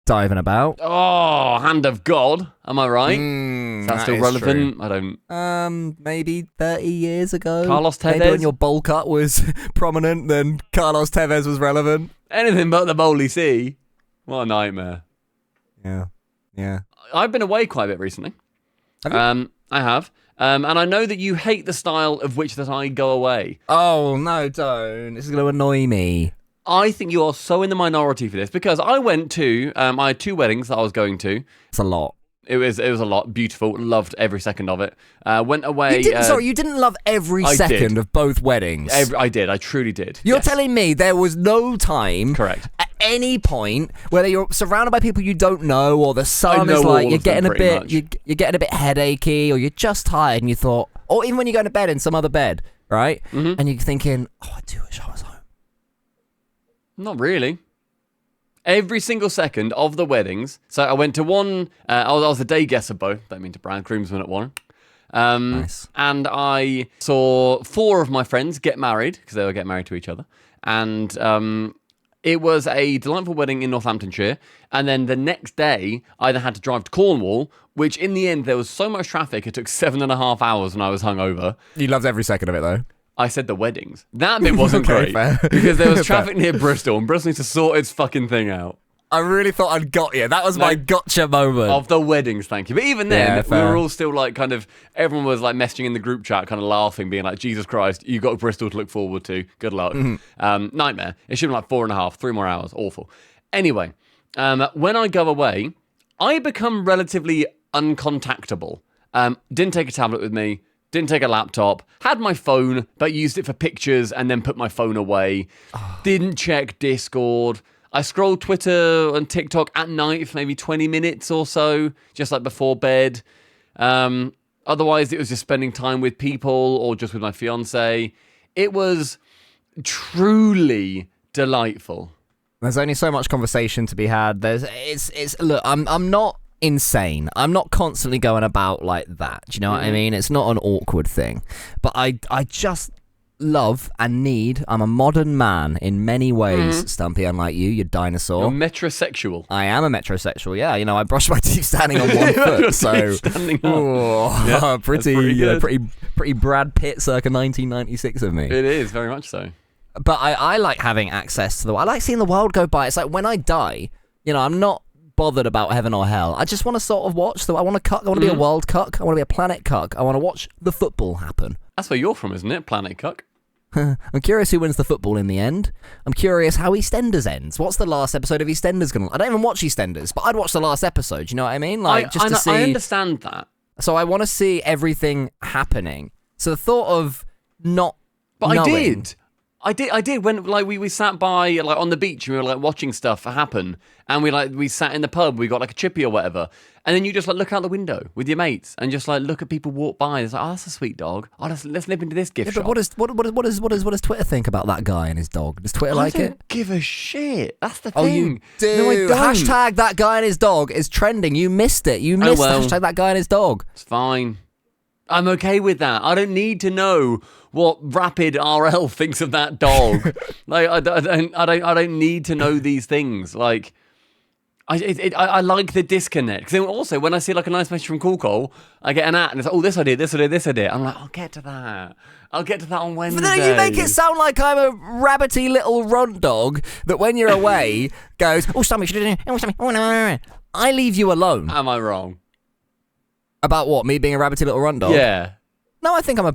Speaker 2: Diving about.
Speaker 1: Oh, hand of God. Am I right? Is that still relevant?
Speaker 2: True.
Speaker 1: I don't.
Speaker 2: Maybe 30 years ago.
Speaker 1: Carlos Tevez?
Speaker 2: Maybe when your bowl cut was prominent, then Carlos Tevez was relevant.
Speaker 1: Anything but the Poddy C. What a nightmare.
Speaker 2: Yeah.
Speaker 1: I've been away quite a bit recently.
Speaker 2: Have you?
Speaker 1: I have. And I know that you hate the style of which that I go away.
Speaker 2: Oh, no, don't. This is going to annoy me.
Speaker 1: I think you are so in the minority for this because I went to, I had 2 weddings that I was going to.
Speaker 2: It's a lot.
Speaker 1: It was a lot. Beautiful. Loved every second of it. Went away.
Speaker 2: You didn't love every second of both weddings.
Speaker 1: I did. I truly did.
Speaker 2: You're
Speaker 1: yes.
Speaker 2: telling me there was no time.
Speaker 1: Correct.
Speaker 2: At any point, whether you're surrounded by people you don't know, or the sun is like you're getting you're getting a bit headachy, or you're just tired, and you thought, or even when you're going to bed in some other bed, right? Mm-hmm. And you're thinking, oh, I do wish I was home.
Speaker 1: Not really. Every single second of the weddings. So I went to one. I was a day guest of both. Don't mean to brag. Groomsmen at one.
Speaker 2: Nice.
Speaker 1: And I saw 4 of my friends get married because they were getting married to each other. And it was a delightful wedding in Northamptonshire. And then the next day, I then had to drive to Cornwall, which in the end, there was so much traffic, it took 7.5 hours when I was hungover.
Speaker 2: You loved every second of it, though.
Speaker 1: I said the weddings. That bit wasn't great
Speaker 2: fair.
Speaker 1: because there was traffic near Bristol, and Bristol needs to sort its fucking thing out.
Speaker 2: I really thought I'd got you. That was my gotcha moment.
Speaker 1: Of the weddings, thank you. But even then, we
Speaker 2: fair.
Speaker 1: were all still like kind of, everyone was like messaging in the group chat, kind of laughing, being like, Jesus Christ, you got Bristol to look forward to. Good luck. Mm-hmm. Nightmare. It should have been like 4.5, 3 more hours. Awful. Anyway, when I go away, I become relatively uncontactable. Didn't take a tablet with me. Didn't take a laptop, had my phone, but used it for pictures and then put my phone away. Didn't check Discord. I scrolled Twitter and TikTok at night for maybe 20 minutes or so, just like before bed. Otherwise, it was just spending time with people or just with my fiance. It was truly delightful.
Speaker 2: There's only so much conversation to be had. Look, I'm not insane. I'm not constantly going about like that. Do you know what I mean? It's not an awkward thing. But I just love and need. I'm a modern man in many ways, Stumpy, unlike you dinosaur.
Speaker 1: You're metrosexual.
Speaker 2: I am a metrosexual, yeah. You know, I brush my teeth standing on one foot, so
Speaker 1: standing up.
Speaker 2: pretty Brad Pitt circa 1996 of me.
Speaker 1: It is, very much so.
Speaker 2: But I like having access to the world. I like seeing the world go by. It's like when I die, you know, I'm not bothered about heaven or hell. I just want to sort of watch. I want to cuck. I want to be a world cuck. I want to be a planet cuck. I want to watch the football happen.
Speaker 1: That's where you're from, isn't it? Planet cuck.
Speaker 2: I'm curious who wins the football in the end. I'm curious how EastEnders ends. What's the last episode of EastEnders going to... I don't even watch EastEnders, but I'd watch the last episode. You know what I mean? Like, just to see...
Speaker 1: I understand that.
Speaker 2: So I want to see everything happening. So the thought of not
Speaker 1: But
Speaker 2: knowing...
Speaker 1: I did when like we sat by like on the beach and we were like watching stuff happen, and we sat in the pub, we got like a chippy or whatever, and then you just like look out the window with your mates and just like look at people walk by. It's like, oh, that's a sweet dog. Oh, let's nip into this gift shop.
Speaker 2: But what does Twitter think about that guy and his dog? Does Twitter like it?
Speaker 1: I don't give a shit. That's the thing.
Speaker 2: Oh, you do.
Speaker 1: No, I don't.
Speaker 2: Hashtag that guy and his dog is trending. You missed it. You missed the hashtag that guy and his dog.
Speaker 1: It's fine. I'm okay with that. I don't need to know what Rapid RL thinks of that dog. Like I don't need to know these things. Like I like the disconnect. Because also when I see like a nice message from Cool, I get an at and it's like, oh, this I did. I'm like, I'll get to that. I'll get to that on Wednesday.
Speaker 2: But then you make it sound like I'm a rabbity little runt dog that when you're away goes, oh, stomach, oh, no. I leave you alone.
Speaker 1: Am I wrong?
Speaker 2: About what? Me being a rabbity little runt dog?
Speaker 1: Yeah.
Speaker 2: No, I think I'm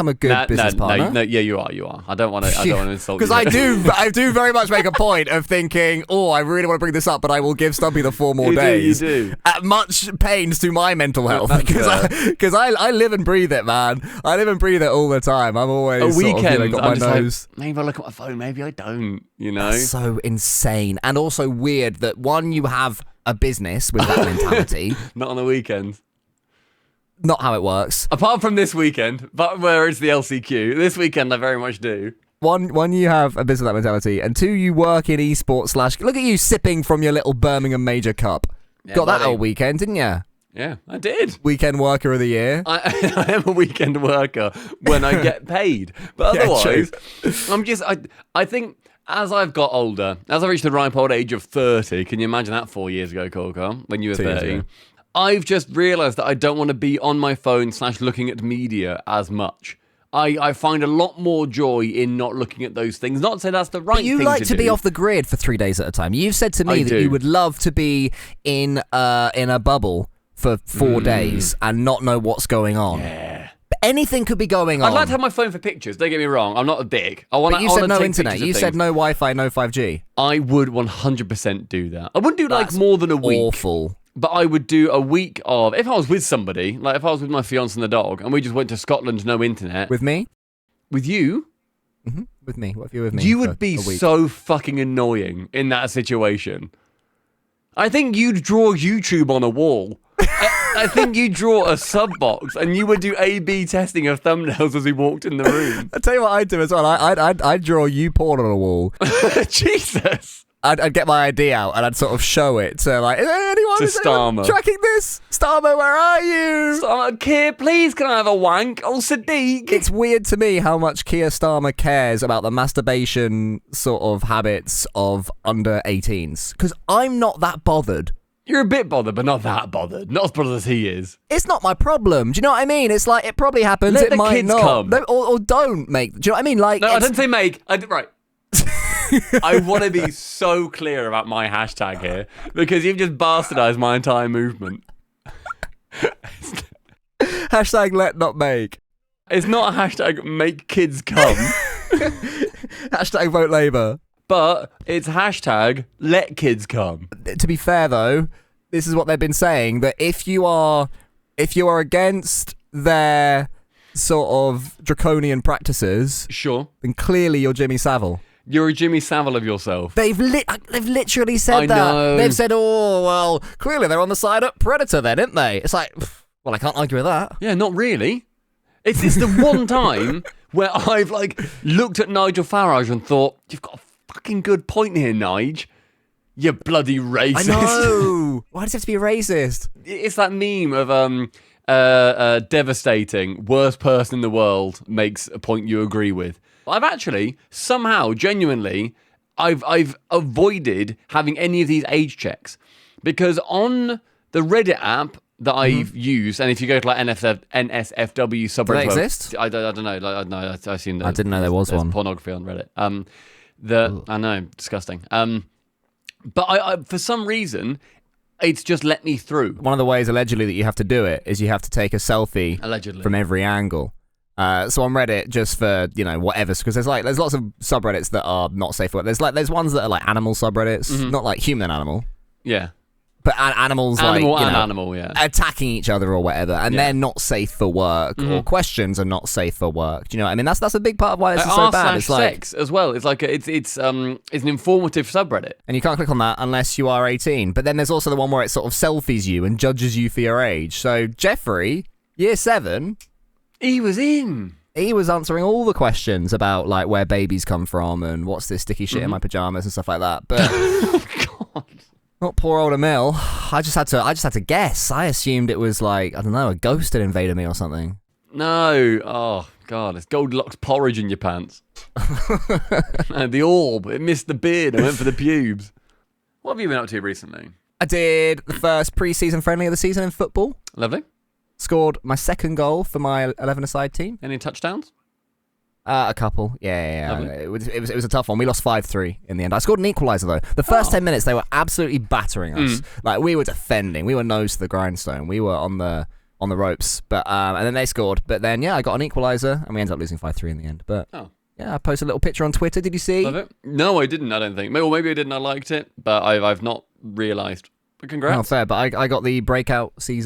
Speaker 2: a good business partner.
Speaker 1: No, yeah, you are. I don't want to insult you.
Speaker 2: Because I do very much make a point of thinking, oh, I really want to bring this up, but I will give Stumpy the 4 more days.
Speaker 1: You do.
Speaker 2: At much pains to my mental health. Because I live and breathe it, man. I live and breathe it all the time. I'm always
Speaker 1: a weekend.
Speaker 2: Got my nose.
Speaker 1: Like, maybe I look at my phone. Maybe I don't. You know.
Speaker 2: That's so insane, and also weird that one, you have a business with that mentality.
Speaker 1: Not on the weekend.
Speaker 2: Not how it works.
Speaker 1: Apart from this weekend, but where it's the LCQ. This weekend I very much do.
Speaker 2: One, you have a business with that mentality, and 2, you work in esports / look at you sipping from your little Birmingham Major Cup.
Speaker 1: Yeah,
Speaker 2: got that all weekend, didn't you?
Speaker 1: Yeah, I did.
Speaker 2: Weekend worker of the year.
Speaker 1: I am a weekend worker when I get paid. But otherwise, I think as I've got older, as I reached the ripe old age of 30, can you imagine that 4 years ago, Corker, when you were 30? I've just realised that I don't want to be on my phone / looking at media as much. I find a lot more joy in not looking at those things. Not to say that's the right thing to do.
Speaker 2: You like to be off the grid for 3 days at a time. You've said to me that you would love to be in a bubble for 4 days and not know what's going on.
Speaker 1: Yeah.
Speaker 2: But anything could be going on.
Speaker 1: I'd like to have my phone for pictures. Don't get me wrong. I'm not a dick.
Speaker 2: But you said no internet. You said no Wi-Fi, no 5G.
Speaker 1: I would 100% do that. I wouldn't do like more than a week.
Speaker 2: Awful.
Speaker 1: But I would do a week of, if I was with somebody, like if I was with my fiance and the dog, and we just went to Scotland, no internet.
Speaker 2: With me?
Speaker 1: With you?
Speaker 2: Mm-hmm. With me. What if you're with me?
Speaker 1: You would be so fucking annoying in that situation. I think you'd draw YouTube on a wall. I think you'd draw a sub box and you would do A/B testing of thumbnails as we walked in the room.
Speaker 2: I'll tell you what I'd do as well. I'd draw you porn on a wall.
Speaker 1: Jesus.
Speaker 2: I'd get my ID out and I'd sort of show it to like, is anyone tracking this? Starmer, where are you?
Speaker 1: Starmer, Keir, please can I have a wank? Oh, Sadiq.
Speaker 2: It's weird to me how much Keir Starmer cares about the masturbation sort of habits of under 18s. Because I'm not that bothered.
Speaker 1: You're a bit bothered, but not that bothered. Not as bothered as he is.
Speaker 2: It's not my problem. Do you know what I mean? It's like, it probably happens.
Speaker 1: Let
Speaker 2: it
Speaker 1: the
Speaker 2: might
Speaker 1: kids
Speaker 2: not.
Speaker 1: come.
Speaker 2: No, or don't make. Do you know what I mean? Like,
Speaker 1: no, I didn't say make. Right. I want to be so clear about my hashtag here because you've just bastardized my entire movement.
Speaker 2: Hashtag let not make.
Speaker 1: It's not a hashtag make kids come.
Speaker 2: Hashtag vote Labour.
Speaker 1: But it's hashtag let kids come.
Speaker 2: To be fair though, this is what they've been saying, that if you are against their sort of draconian practices,
Speaker 1: sure,
Speaker 2: then clearly you're Jimmy Savile.
Speaker 1: You're a Jimmy Savile of yourself.
Speaker 2: They've literally said
Speaker 1: I
Speaker 2: that.
Speaker 1: know.
Speaker 2: They've said, oh, well, clearly they're on the side of Predator then, aren't they? It's like, well, I can't argue with that.
Speaker 1: Yeah, not really. It's the one time where I've like looked at Nigel Farage and thought, you've got a fucking good point here, Nige. You bloody racist.
Speaker 2: I know. Why does it have to be a racist?
Speaker 1: It's that meme of devastating, worst person in the world makes a point you agree with. I've actually, somehow, genuinely, I've avoided having any of these age checks. Because on the Reddit app that I've used, and if you go to like NSFW subreddit...
Speaker 2: Do they exist?
Speaker 1: I don't know. I assume
Speaker 2: I didn't know there was one.
Speaker 1: Pornography on Reddit. I know, disgusting. But I for some reason, it's just let me through.
Speaker 2: One of the ways, allegedly, that you have to do it is you have to take a selfie from every angle. So on Reddit, just for, you know, whatever, because there's lots of subreddits that are not safe for work. There's ones that are like animal subreddits, not like human animal.
Speaker 1: Yeah.
Speaker 2: But animals
Speaker 1: animal, yeah.
Speaker 2: attacking each other or whatever, and they're not safe for work, or questions are not safe for work. Do you know what I mean? That's a big part of why this is so bad. It's like
Speaker 1: sex as well. It's like it's an informative subreddit,
Speaker 2: and you can't click on that unless you are 18. But then there's also the one where it sort of selfies you and judges you for your age. So Jeffrey, year 7,
Speaker 1: he was in.
Speaker 2: He was answering all the questions about like where babies come from and what's this sticky shit in my pajamas and stuff like that. But
Speaker 1: God.
Speaker 2: Not poor old Emil. I just had to guess. I assumed it was like, I don't know, a ghost had invaded me or something.
Speaker 1: No. Oh, God. It's Goldilocks porridge in your pants. And the orb. It missed the beard and went for the pubes. What have you been up to recently?
Speaker 2: I did the first pre-season friendly of the season in football.
Speaker 1: Lovely.
Speaker 2: Scored my second goal for my 11-a-side team.
Speaker 1: Any touchdowns?
Speaker 2: A couple. Yeah.
Speaker 1: Lovely.
Speaker 2: It was a tough one. We lost 5-3 in the end. I scored an equaliser, though. The first 10 minutes, they were absolutely battering us. Like, we were defending. We were nose to the grindstone. We were on the ropes. But and then they scored. But then, I got an equaliser, and we ended up losing 5-3 in the end. But yeah, I posted a little picture on Twitter. Did you see?
Speaker 1: Love it. No, I didn't, I don't think. Well, maybe I didn't. I liked it, but I've not realised. But congrats.
Speaker 2: Oh, fair. But I got the breakout player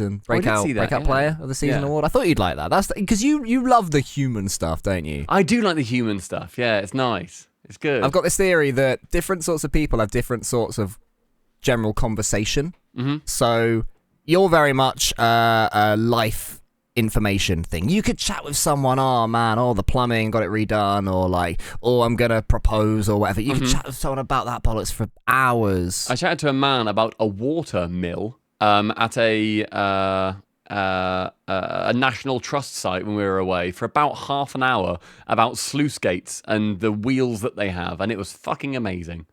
Speaker 2: of the season award. I thought you'd like that. That's because you love the human stuff, don't you?
Speaker 1: I do like the human stuff. Yeah, it's nice. It's good.
Speaker 2: I've got this theory that different sorts of people have different sorts of general conversation.
Speaker 1: Mm-hmm.
Speaker 2: So you're very much a life information thing. You could chat with someone, the plumbing got it redone, or like, I'm gonna propose or whatever. You could chat with someone about that bollocks for hours.
Speaker 1: I chatted to a man about a water mill at a National Trust site when we were away for about half an hour about sluice gates and the wheels that they have, and it was fucking amazing.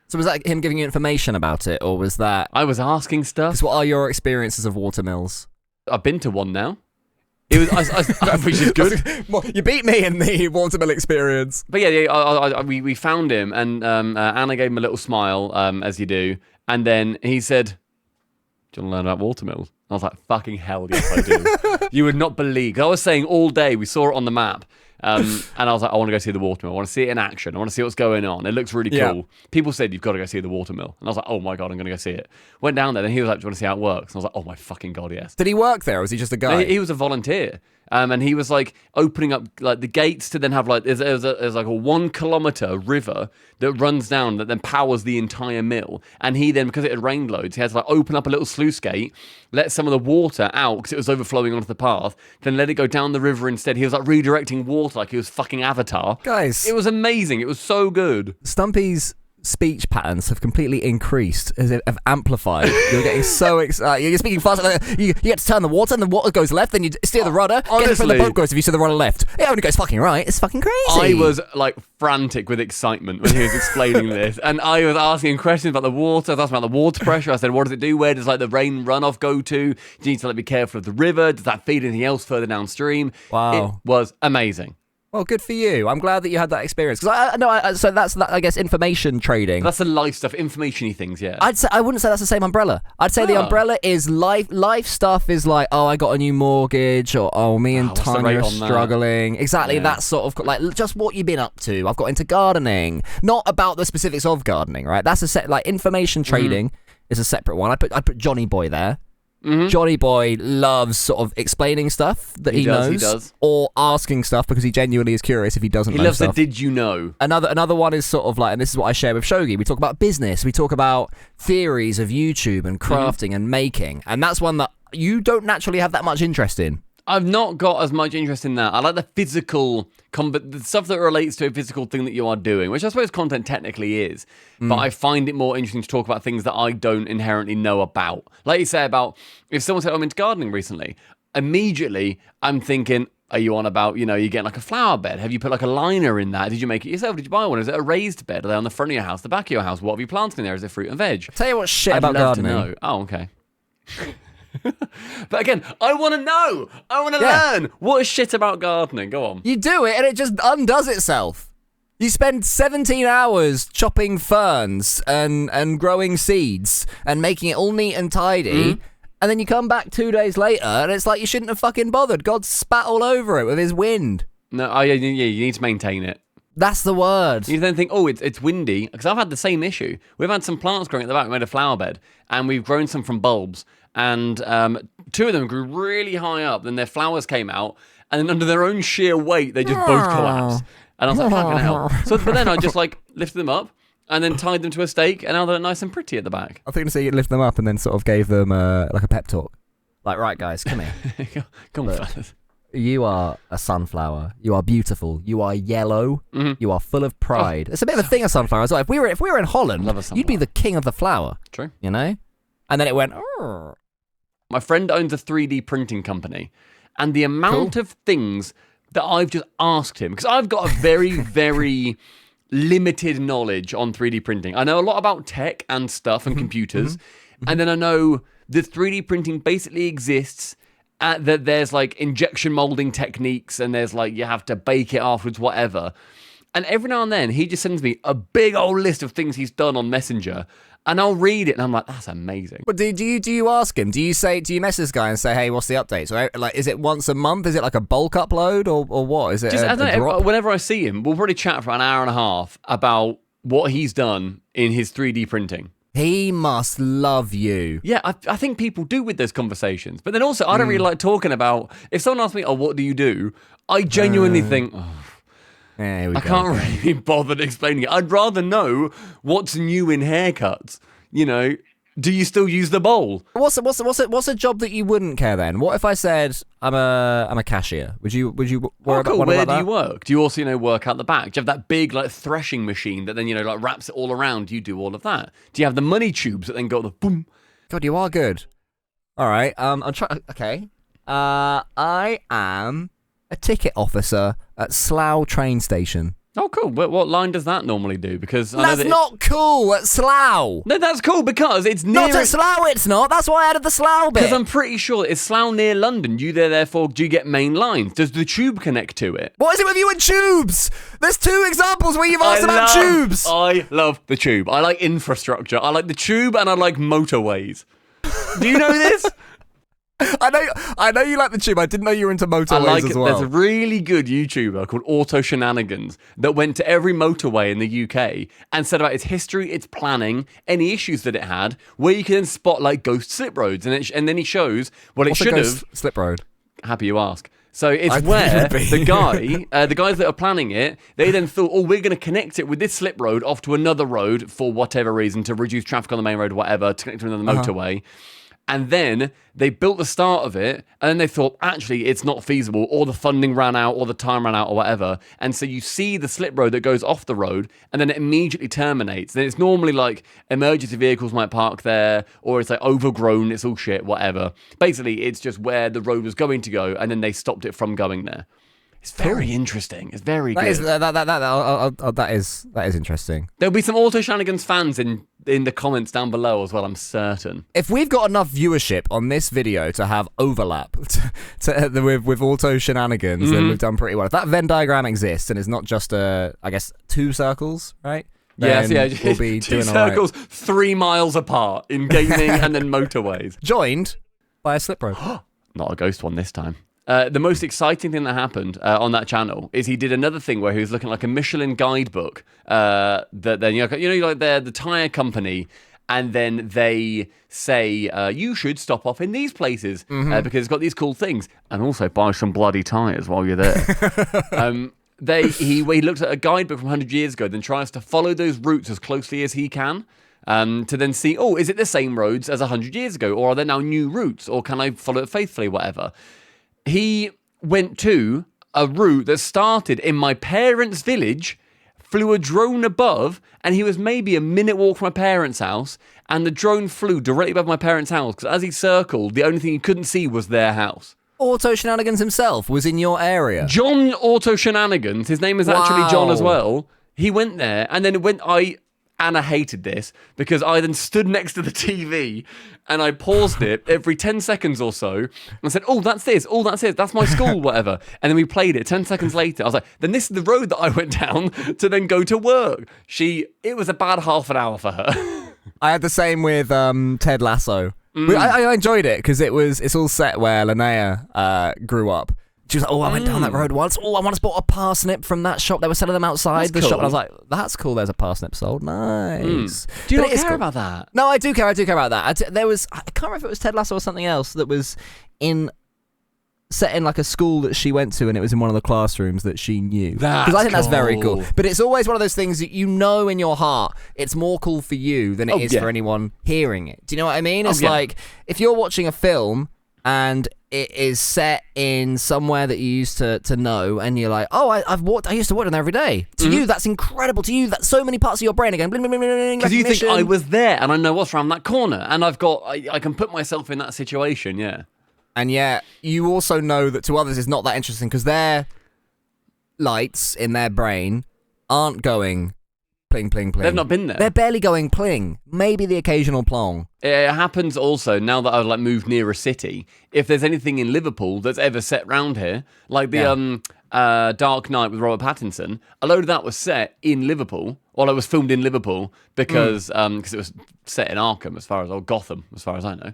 Speaker 2: So was that him giving you information about it, or was that...
Speaker 1: I was asking stuff.
Speaker 2: Because what are your experiences of water mills?
Speaker 1: I've been to one now. It was, which is good.
Speaker 2: You beat me in the watermill experience.
Speaker 1: But we found him, and Anna gave him a little smile, as you do, and then he said, "Do you want to learn about watermills?" I was like, "Fucking hell, yes, I do." You would not believe. 'Cause I was saying all day, we saw it on the map, and I was like, "I want to go see the watermill. I want to see it in action. I want to see what's going on. It looks really cool."
Speaker 2: Yeah.
Speaker 1: People said, "You've got to go see the watermill," and I was like, "Oh my God, I'm going to go see it." Went down there, and he was like, "Do you want to see how it works?" And I was like, "Oh my fucking God, yes."
Speaker 2: Did he work there, or was he just a guy?
Speaker 1: He was a volunteer. And he was like opening up like the gates to then have like there's like a 1 kilometer river that runs down that then powers the entire mill. And he then, because it had rained loads, he had to like open up a little sluice gate, let some of the water out because it was overflowing onto the path, then let it go down the river instead. He was like redirecting water like he was fucking Avatar.
Speaker 2: Guys,
Speaker 1: it was amazing. It was so good.
Speaker 2: Stumpy's speech patterns have completely increased, have amplified. You're getting so excited. You're speaking faster. You get to turn the water, and the water goes left, then you steer the rudder.
Speaker 1: Honestly,
Speaker 2: the boat goes if you steer the rudder left. It only goes fucking right. It's fucking crazy.
Speaker 1: I was like frantic with excitement when he was explaining this, and I was asking questions about the water. I was asking about the water pressure. I said, "What does it do? Where does like the rain runoff go to? Do you need to like be careful of the river? Does that feed anything else further downstream?"
Speaker 2: Wow,
Speaker 1: it was amazing.
Speaker 2: Well, good for you. I'm glad that you had that experience. Because so that's that. I guess information trading.
Speaker 1: That's the life stuff, information-y things. Yeah.
Speaker 2: I wouldn't say that's the same umbrella. I'd say the umbrella is life. Life stuff is like, I got a new mortgage, or me and Tanya are struggling. Exactly. That sort of like just what you've been up to. I've got into gardening, not about the specifics of gardening. Right. That's a set. Like information trading is a separate one. I put Johnny Boy there. Mm-hmm. Johnny Boy loves sort of explaining stuff that he knows,
Speaker 1: he does.
Speaker 2: Or asking stuff because he genuinely is curious if he doesn't know
Speaker 1: stuff. He loves
Speaker 2: the
Speaker 1: did you know.
Speaker 2: Another one is sort of like, and this is what I share with Shogi, we talk about business, we talk about theories of YouTube and crafting and making, and that's one that you don't naturally have that much interest in.
Speaker 1: I've not got as much interest in that. I like the physical, the stuff that relates to a physical thing that you are doing, which I suppose content technically is. But I find it more interesting to talk about things that I don't inherently know about. Like you say about, if someone said, I'm into gardening recently, immediately I'm thinking, are you on about, you getting like a flower bed? Have you put like a liner in that? Did you make it yourself? Did you buy one? Is it a raised bed? Are they on the front of your house, the back of your house? What have you planted in there? Is it fruit and veg?
Speaker 2: I'll tell you what shit
Speaker 1: I'd
Speaker 2: about
Speaker 1: love
Speaker 2: gardening.
Speaker 1: to know. Oh, okay. But again, I want to know. I want to learn. What is shit about gardening? Go on.
Speaker 2: You do it and it just undoes itself. You spend 17 hours chopping ferns and growing seeds and making it all neat and tidy. And then you come back 2 days later and it's like you shouldn't have fucking bothered. God spat all over it with his wind.
Speaker 1: No, you need to maintain it.
Speaker 2: That's the word.
Speaker 1: You then think, it's windy. Because I've had the same issue. We've had some plants growing at the back. We made a flower bed. And we've grown some from bulbs. And 2 of them grew really high up. Then their flowers came out. And then under their own sheer weight, they just both collapsed. And I was like, fucking hell. But then I just like lifted them up. And then tied them to a stake. And now they're nice and pretty at the back.
Speaker 2: I think you lift them up and then sort of gave them like a pep talk. Like, right, guys, come here.
Speaker 1: Come on, fellas.
Speaker 2: You are a sunflower. You are beautiful. You are yellow. You are full of pride. It's a bit of a thing, a sunflower as well. If we were in Holland, you'd be the king of the flower.
Speaker 1: True.
Speaker 2: You know? And then it went, oh.
Speaker 1: My friend owns a 3D printing company. and the amount of things that I've just asked him, because I've got a very, very limited knowledge on 3D printing. I know a lot about tech and stuff and computers, and then I know that 3D printing basically exists, that there's like injection molding techniques, and there's like you have to bake it afterwards, whatever. And every now and then he just sends me a big old list of things he's done on Messenger, and I'll read it and I'm like, that's amazing.
Speaker 2: But do you ask him? Do you message this guy and say, hey, what's the update? So like, is it once a month? Is it like a bulk upload or what? Is it
Speaker 1: I don't know, whenever I see him, we'll probably chat for an hour and a half about what he's done in his 3D printing.
Speaker 2: He must love you.
Speaker 1: Yeah, I think people do with those conversations. But then also, I don't really like talking about, if someone asks me, oh, what do you do? I genuinely think,
Speaker 2: Yeah,
Speaker 1: I can't really be bothered explaining it. I'd rather know what's new in haircuts. You know, do you still use the bowl?
Speaker 2: What's a job that you wouldn't care then? What if I said I'm a cashier? Would you worry about one
Speaker 1: Where
Speaker 2: about
Speaker 1: do
Speaker 2: that?
Speaker 1: you work? Do you also, work out the back? Do you have that big like threshing machine that then, like wraps it all around? Do you do all of that? Do you have the money tubes that then go the boom?
Speaker 2: God, you are good. All right. I'm trying. Okay. I am a ticket officer at Slough train station.
Speaker 1: Oh, cool. What line does that normally do? Because I know
Speaker 2: That's not cool at Slough.
Speaker 1: No, that's cool because it's near.
Speaker 2: Not at Slough, it's not. That's why I added the Slough bit.
Speaker 1: Because I'm pretty sure it's Slough near London. Therefore, do you get main lines? Does the tube connect to it?
Speaker 2: What is it with you and tubes? There's 2 examples where you've asked about tubes.
Speaker 1: I love the tube. I like infrastructure. I like the tube and I like motorways. Do you know this?
Speaker 2: I know you like the tube. I didn't know you were into motorways as well.
Speaker 1: There's a really good YouTuber called Auto Shenanigans that went to every motorway in the UK and said about its history, its planning, any issues that it had, where you can then spot like ghost slip roads, and then he shows what it should have.
Speaker 2: Slip road.
Speaker 1: Happy you ask. So it's where the guys that are planning it, they then thought, oh, we're going to connect it with this slip road off to another road for whatever reason, to reduce traffic on the main road, whatever, to connect to another motorway. And then they built the start of it, and then they thought, actually, it's not feasible, or the funding ran out, or the time ran out, or whatever. And so you see the slip road that goes off the road, and then it immediately terminates. Then it's normally like emergency vehicles might park there, or it's like overgrown, it's all shit, whatever. Basically, it's just where the road was going to go, and then they stopped it from going there. It's very interesting. It's very good.
Speaker 2: That is interesting.
Speaker 1: There'll be some Auto Shenanigans fans in the comments down below as well, I'm certain.
Speaker 2: If we've got enough viewership on this video to have overlap with Auto Shenanigans, then we've done pretty well. If that Venn diagram exists and it's not just I guess 2 circles, right?
Speaker 1: Yes, yeah.
Speaker 2: We'll be
Speaker 1: 2
Speaker 2: doing
Speaker 1: circles,
Speaker 2: all right.
Speaker 1: 3 miles apart in gaming and then motorways.
Speaker 2: Joined by a slip road.
Speaker 1: Not a ghost one this time. The most exciting thing that happened on that channel is he did another thing where he was looking like a Michelin guidebook. That then like they're the tire company, and then they say you should stop off in these places because it's got these cool things, and also buy some bloody tires while you're there. He looked at a guidebook from 100 years ago, then tries to follow those routes as closely as he can. To then see, is it the same roads as 100 years ago, or are there now new routes, or can I follow it faithfully, whatever. He went to a route that started in my parents' village, flew a drone above, and he was maybe a minute walk from my parents' house, and the drone flew directly above my parents' house, because as he circled, the only thing he couldn't see was their house.
Speaker 2: Auto Shenanigans himself was in your area.
Speaker 1: John Auto Shenanigans, his name is actually John as well. He went there, and then Anna hated this because I then stood next to the TV and I paused it every 10 seconds or so and said, that's this, that's my school, whatever. And then we played it. 10 seconds later, I was like, then this is the road that I went down to then go to work. It was a bad half an hour for her.
Speaker 2: I had the same with Ted Lasso. I enjoyed it because it's all set where Linnea grew up. She was like, I went down that road once. I once bought a parsnip from that shop. They were selling them outside the shop. And I was like, that's cool. There's a parsnip sold. Nice.
Speaker 1: Do you not care about that?
Speaker 2: No, I do care. I do care about that. I can't remember if it was Ted Lasso or something else that was set in like a school that she went to, and it was in one of the classrooms that she knew. Because I think that's very cool. But it's always one of those things that you know in your heart it's more cool for you than it is for anyone hearing it. Do you know what I mean? It's like if you're watching a film and it is set in somewhere that you used to know, and you're like, I used to watch them every day. To you, that's incredible. To you, that's so many parts of your brain again.
Speaker 1: Because you think I was there, and I know what's around that corner, and I can put myself in that situation, yeah.
Speaker 2: And yet, you also know that to others it's not that interesting because their lights in their brain aren't going pling, pling, pling.
Speaker 1: They've not been there.
Speaker 2: They're barely going pling. Maybe the occasional plong.
Speaker 1: It happens also, now that I've moved near a city, if there's anything in Liverpool that's ever set round here, like the Dark Knight with Robert Pattinson, a load of that was set in Liverpool, or it was filmed in Liverpool because it was set in Arkham, or Gotham, as far as I know.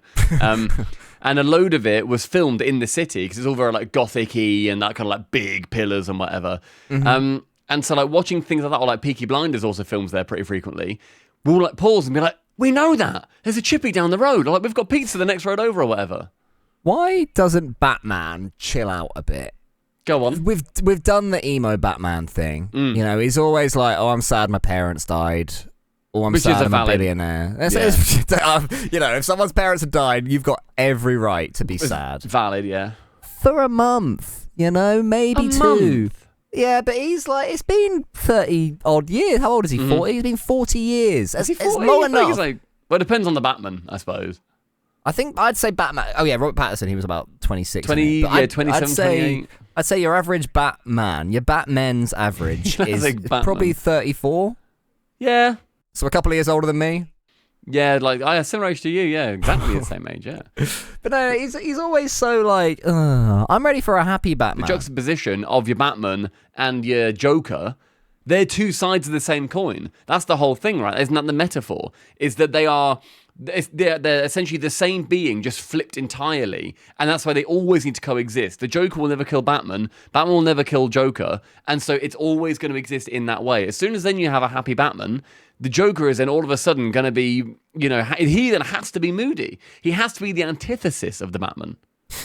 Speaker 1: And a load of it was filmed in the city because it's all very gothic-y and that kind of big pillars and whatever. And so watching things like that, or Peaky Blinders also films there pretty frequently, we'll pause and be like, we know that. There's a chippy down the road. Or we've got pizza the next road over or whatever.
Speaker 2: Why doesn't Batman chill out a bit?
Speaker 1: Go on.
Speaker 2: We've done the emo Batman thing. You know, he's always like, oh, I'm sad my parents died. Or I'm sad I'm a billionaire. You know, if someone's parents have died, you've got every right to be sad.
Speaker 1: Valid, yeah.
Speaker 2: For a month, you know, maybe
Speaker 1: a
Speaker 2: 2.
Speaker 1: Month.
Speaker 2: Yeah, but he's it's been 30-odd years. How old is he? 40? He's been 40 years.
Speaker 1: Is he 40?
Speaker 2: It's long enough.
Speaker 1: Well, it depends on the Batman, I suppose.
Speaker 2: I think I'd say Batman. Oh, yeah, Robert Pattinson, he was about 26.
Speaker 1: 27, 28.
Speaker 2: I'd say your average Batman, your Batman's average is probably 34.
Speaker 1: Yeah.
Speaker 2: So a couple of years older than me.
Speaker 1: Yeah, I similar age to you. Yeah, exactly the same age. Yeah,
Speaker 2: but no, he's always so I'm ready for a happy Batman.
Speaker 1: The juxtaposition of your Batman and your Joker, they're two sides of the same coin. That's the whole thing, right? Isn't that the metaphor? Is that they're essentially the same being, just flipped entirely, and that's why they always need to coexist. The Joker will never kill Batman. Batman will never kill Joker, and so it's always going to exist in that way. As soon as then you have a happy Batman, the Joker is then all of a sudden going to be, he then has to be moody. He has to be the antithesis of the Batman.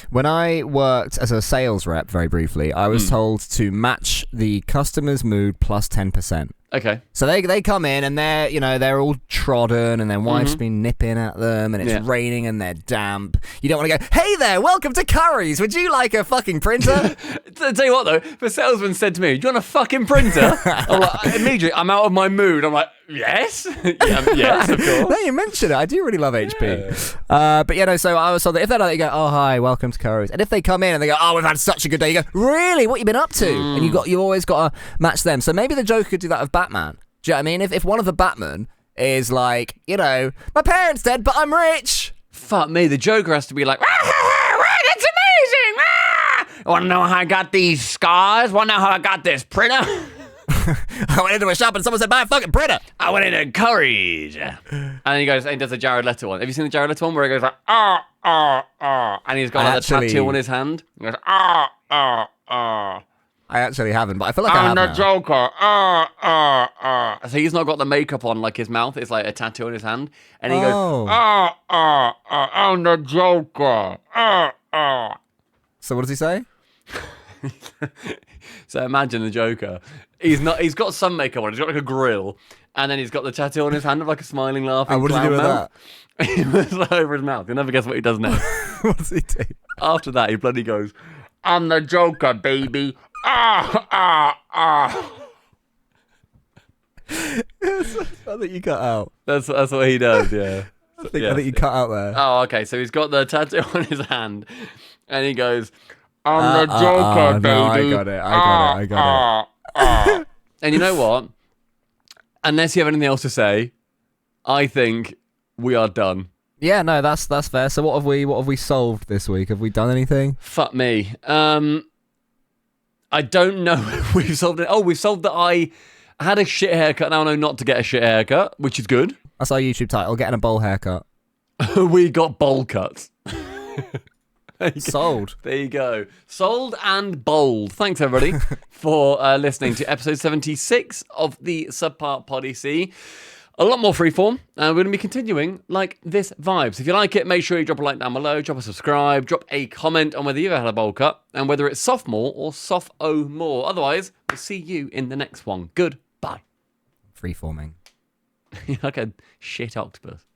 Speaker 2: When I worked as a sales rep, very briefly, I was told to match the customer's mood plus 10%.
Speaker 1: Okay.
Speaker 2: So they come in and they're all trodden and their wife's been nipping at them and it's raining and they're damp. You don't want to go, hey there, welcome to Curry's. Would you like a fucking printer?
Speaker 1: I'll tell you what though, if a salesman said to me, do you want a fucking printer? I'm immediately, I'm out of my mood. I'm like, yes? Yes, of course.
Speaker 2: No, you mentioned it. I do really love HP. But so I was told that if they're like, they go, oh, hi, welcome to Curry's. And if they come in and they go, oh, we've had such a good day, you go, really? What you been up to? And you always got to match them. So maybe the Joker could do that with Batman. Do you know what I mean? If one of the Batman is like, my parents dead, but I'm rich.
Speaker 1: Fuck me, the Joker has to be like, that's amazing. Want to know how I got these scars? Want to know how I got this printer?
Speaker 2: I went into a shop and someone said, buy a fucking printer.
Speaker 1: I went into Curry's. And then he goes and does a Jared Leto one. Have you seen the Jared Leto one where he goes like, and he's got a tattoo on his hand? He goes,
Speaker 2: I actually haven't, but I feel like I have
Speaker 1: I'm the
Speaker 2: now.
Speaker 1: Joker. So he's not got the makeup on like his mouth. It's like a tattoo on his hand. And he goes, I'm the Joker.
Speaker 2: So what does he say?
Speaker 1: So imagine the Joker. He's got some makeup on. He's got like a grill. And then he's got the tattoo on his hand of like a smiling, laughing
Speaker 2: And what does he do with
Speaker 1: mouth. He puts it over his mouth. You'll never guess what he does next.
Speaker 2: What does he do?
Speaker 1: After that, he bloody goes, I'm the Joker, baby.
Speaker 2: That's that you cut out.
Speaker 1: That's what he does, yeah.
Speaker 2: I think you cut out there.
Speaker 1: Oh, okay. So he's got the tattoo on his hand, and he goes, I'm the Joker, baby.
Speaker 2: No, I got it.
Speaker 1: And you know what? Unless you have anything else to say, I think we are done.
Speaker 2: Yeah, no, that's fair. So what have we solved this week? Have we done anything?
Speaker 1: Fuck me. I don't know if we've solved it. Oh, we've solved that I had a shit haircut. Now I know not to get a shit haircut, which is good.
Speaker 2: That's our YouTube title, getting a bowl haircut.
Speaker 1: We got bowl cuts.
Speaker 2: Sold.
Speaker 1: There you go. Sold and bold. Thanks, everybody, for listening to episode 76 of the SubPar Poddy C. A lot more freeform. We're going to be continuing like this vibes. If you like it, make sure you drop a like down below, drop a subscribe, drop a comment on whether you've ever had a bowl cut, and whether it's sophomore or soph-o-more. Otherwise, we'll see you in the next one. Goodbye.
Speaker 2: Freeforming.
Speaker 1: You're like a shit octopus.